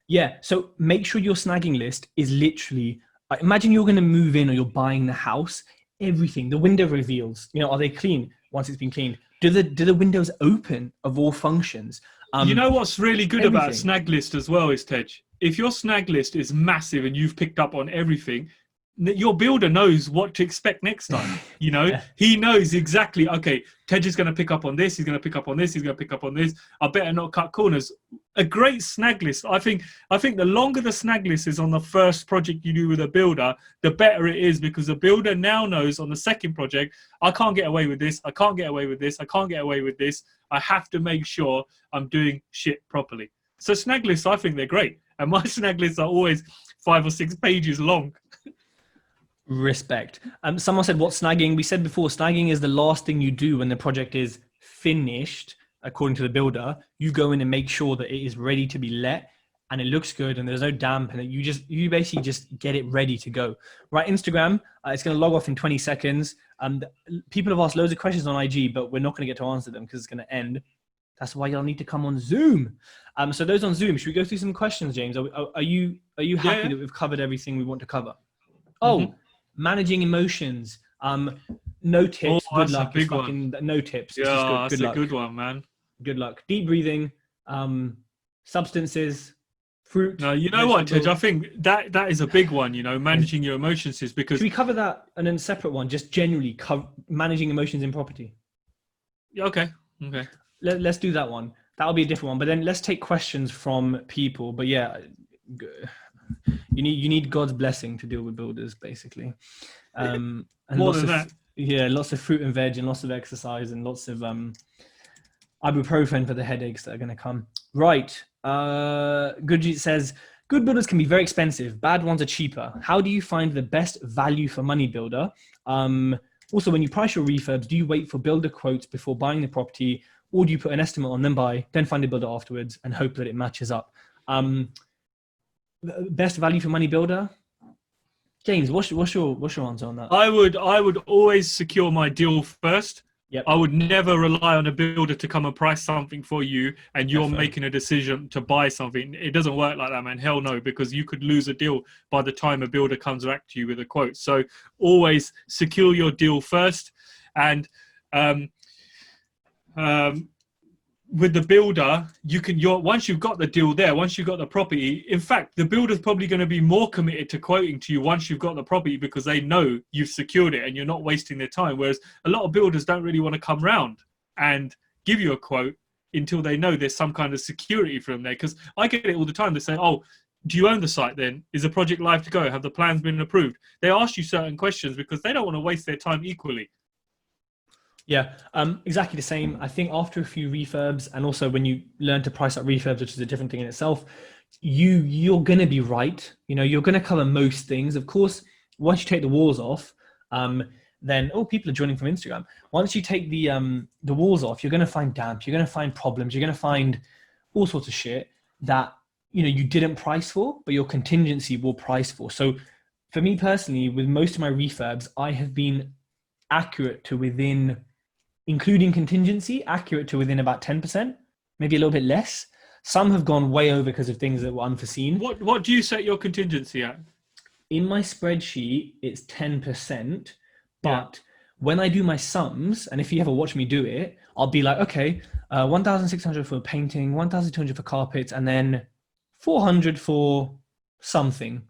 Yeah, so make sure your snagging list is literally, imagine you're going to move in or you're buying the house, everything, the window reveals, are they clean once it's been cleaned? Do the windows open of all functions? What's really good about a snag list as well is, Tej, if your snag list is massive and you've picked up on everything, your builder knows what to expect next time. He knows exactly, okay, Tej is going to pick up on this, he's going to pick up on this, he's going to pick up on this, I better not cut corners. A great snag list, I think the longer the snag list is on the first project you do with a builder, the better it is, because the builder now knows on the second project, I can't get away with this, I can't get away with this, I can't get away with this, I have to make sure I'm doing shit properly. So snag lists, I think they're great, and my snag lists are always 5 or 6 pages long. Respect. Someone said, what's snagging? We said before, snagging is the last thing you do when the project is finished. According to the builder, you go in and make sure that it is ready to be let and it looks good and there's no damp, and you basically just get it ready to go. Right, Instagram, it's going to log off in 20 seconds. People have asked loads of questions on IG, but we're not going to get to answer them because it's going to end. That's why y'all need to come on Zoom. So those on Zoom, should we go through some questions, James? Are you happy that we've covered everything we want to cover? Managing emotions. No tips. Good luck. No tips. Yeah, that's a good one, man. Good luck. Deep breathing. Substances. fruit. No, you know what, Tej? I think that is a big one. You know, managing your emotions is because. Should we cover that and then a separate one? Just generally managing emotions in property. Okay. Let's do that one. That'll be a different one. But then let's take questions from people. But yeah, you need God's blessing to deal with builders, basically. And more than that. Yeah, lots of fruit and veg and lots of exercise and lots of ibuprofen for the headaches that are going to come. Right. Gurjit says, good builders can be very expensive. Bad ones are cheaper. How do you find the best value for money builder? Also, when you price your refurbs, do you wait for builder quotes before buying the property, or do you put an estimate on, then find a builder afterwards and hope that it matches up? Best value for money builder? James, what's your answer on that? I would always secure my deal first. Yep. I would never rely on a builder to come and price something for you and you're making a decision to buy something. It doesn't work like that, man. Hell no, because you could lose a deal by the time a builder comes back to you with a quote. So always secure your deal first. And with the builder, once you've got the deal there, once you've got the property, in fact, the builder's probably going to be more committed to quoting to you once you've got the property because they know you've secured it and you're not wasting their time. Whereas a lot of builders don't really want to come round and give you a quote until they know there's some kind of security from there. Because I get it all the time. They say, oh, do you own the site then? Is the project live to go? Have the plans been approved? They ask you certain questions because they don't want to waste their time equally. Yeah, exactly the same. I think after a few refurbs, and also when you learn to price up refurbs, which is a different thing in itself, you're going to be right. You know, you're going to cover most things. Of course, once you take the walls off, then, people are joining from Instagram. Once you take the walls off, you're going to find damp, you're going to find problems, you're going to find all sorts of shit that, you didn't price for, but your contingency will price for. So for me personally, with most of my refurbs, I have been accurate to within, including contingency, accurate to within about 10%, maybe a little bit less. Some have gone way over because of things that were unforeseen. What do you set your contingency at? In my spreadsheet, it's 10%, but when I do my sums, and if you ever watch me do it, I'll be like, okay, 1,600 for painting, 1,200 for carpets, and then 400 for something,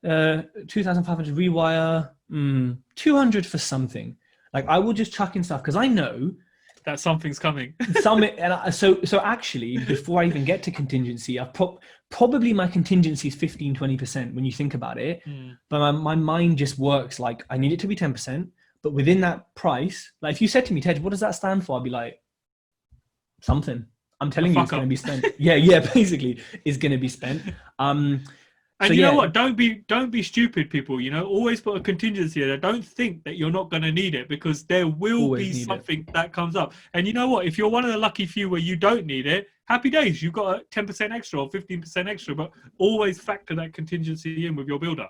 2,500 rewire, 200 for something. Like I will just chuck in stuff because I know that something's coming. So actually, before I even get to contingency, probably my contingency is 15-20% when you think about it. But my mind just works like I need it to be 10%. But within that price, like if you said to me, Tej, what does that stand for? I'd be like, something. I'm telling you, it's going to be spent. Yeah, basically, it's going to be spent. And you know what? Don't be stupid, people. Always put a contingency there. Don't think that you're not going to need it because there will be something that comes up. And you know what? If you're one of the lucky few where you don't need it, happy days. You've got a 10% extra or 15% extra, but always factor that contingency in with your builder.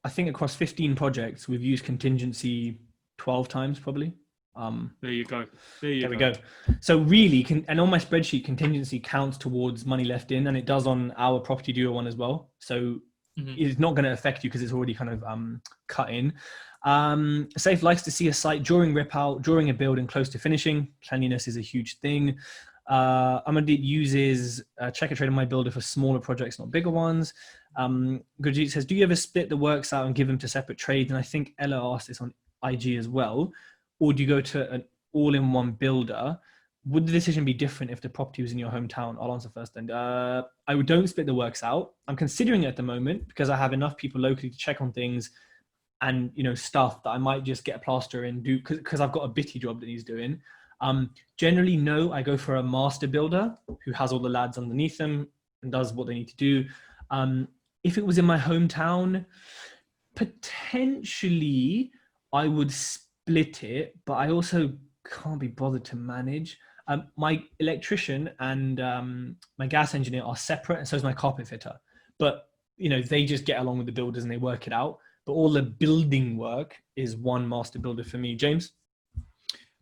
I think across 15 projects, we've used contingency 12 times probably. There you go. There we go. So really, and on my spreadsheet, contingency counts towards money left in, and it does on our property duo one as well. So it's not going to affect you because it's already kind of cut in. Safe likes to see a site during rip out, during a build and close to finishing. Cleanliness is a huge thing. Amadit uses Checker Trade on my builder for smaller projects, not bigger ones. Gurjit says, do you ever split the works out and give them to separate trades? And I think Ella asked this on IG as well. Or do you go to an all-in-one builder? Would the decision be different if the property was in your hometown? I'll answer first. And I don't split the works out. I'm considering it at the moment because I have enough people locally to check on things and stuff that I might just get a plaster and do because I've got a bitty job that he's doing. Generally, no, I go for a master builder who has all the lads underneath them and does what they need to do. If it was in my hometown, potentially I would split it, but I also can't be bothered to manage. My electrician and my gas engineer are separate, and so is my carpet fitter. But they just get along with the builders and they work it out. But all the building work is one master builder for me. James?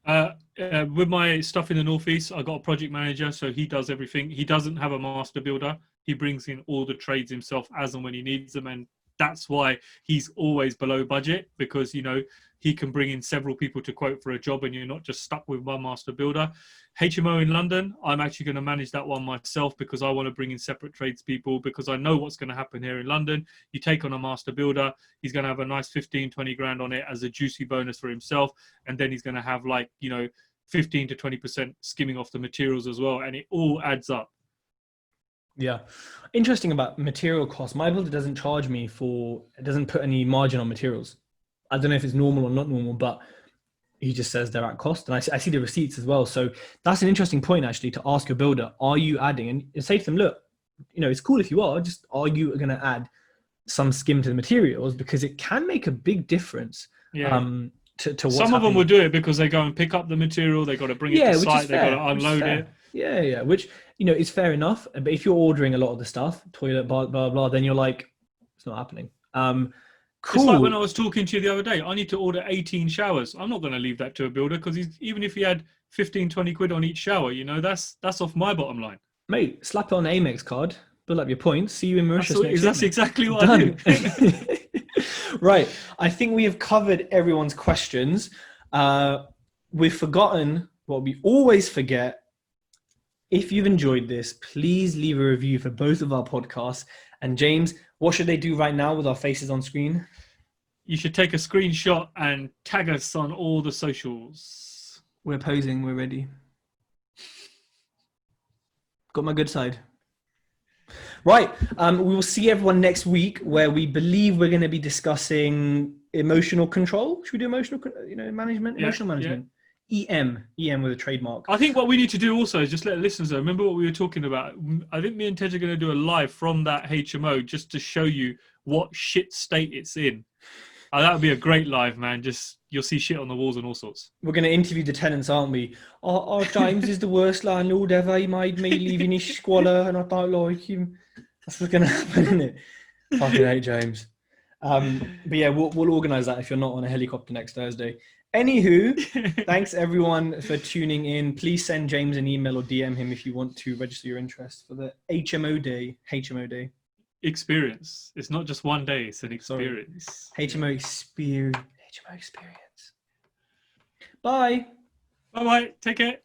With my stuff in the Northeast, I got a project manager, so he does everything. He doesn't have a master builder. He brings in all the trades himself as and when he needs them, and that's why he's always below budget, because, you know, he can bring in several people to quote for a job and you're not just stuck with one master builder. HMO in London, I'm actually going to manage that one myself, because I want to bring in separate tradespeople, because I know what's going to happen here in London. You take on a master builder, he's going to have a nice 15, 20 grand on it as a juicy bonus for himself. And then he's going to have, like, you know, 15 to 20% skimming off the materials as well. And it all adds up. Yeah. Interesting about material costs. My builder doesn't charge me it doesn't put any margin on materials. I don't know if it's normal or not normal, but he just says they're at cost. And I see the receipts as well. So that's an interesting point, actually, to ask your builder, are you adding? And say to them, look, you know, it's cool if you are, just are you going to add some skim to the materials? Because it can make a big difference. Yeah. To what's Some of them will do it because they go and pick up the material. They got to bring it to site. They got to unload it. Yeah, yeah. Which, you know, is fair enough. But if you're ordering a lot of the stuff, toilet, blah, blah, blah, then you're like, it's not happening. Cool. It's like when I was talking to you the other day, I need to order 18 showers. I'm not going to leave that to a builder, because even if he had 15, 20 quid on each shower, you know, that's off my bottom line. Mate, slap it on an Amex card, build up your points, see you in Mauritius. That's exactly what I do. Right. I think we have covered everyone's questions. We've forgotten what we always forget. If you've enjoyed this, please leave a review for both of our podcasts. And James, what should they do right now with our faces on screen? You should take a screenshot and tag us on all the socials. We're posing. We're ready. Got my good side. Right. We will see everyone next week, where we believe we're going to be discussing emotional control. Should we do emotional management? Emotional management. Yeah. EM with a trademark. I think what we need to do also is just let listeners know. Remember what we were talking about? I think me and Tej are going to do a live from that HMO just to show you what shit state it's in. That would be a great live, man. Just, you'll see shit on the walls and all sorts. We're going to interview the tenants, aren't we? Oh, James is the worst landlord ever. He made me live in his squalor and I don't like him. That's what's going to happen, isn't it? Fucking hate James. But yeah, we'll organise that if you're not on a helicopter next Thursday. Anywho, thanks everyone for tuning in. Please send James an email or DM him if you want to register your interest for the HMO Day. Experience. It's not just one day, it's an experience. HMO experience. Bye. Bye-bye. Take care.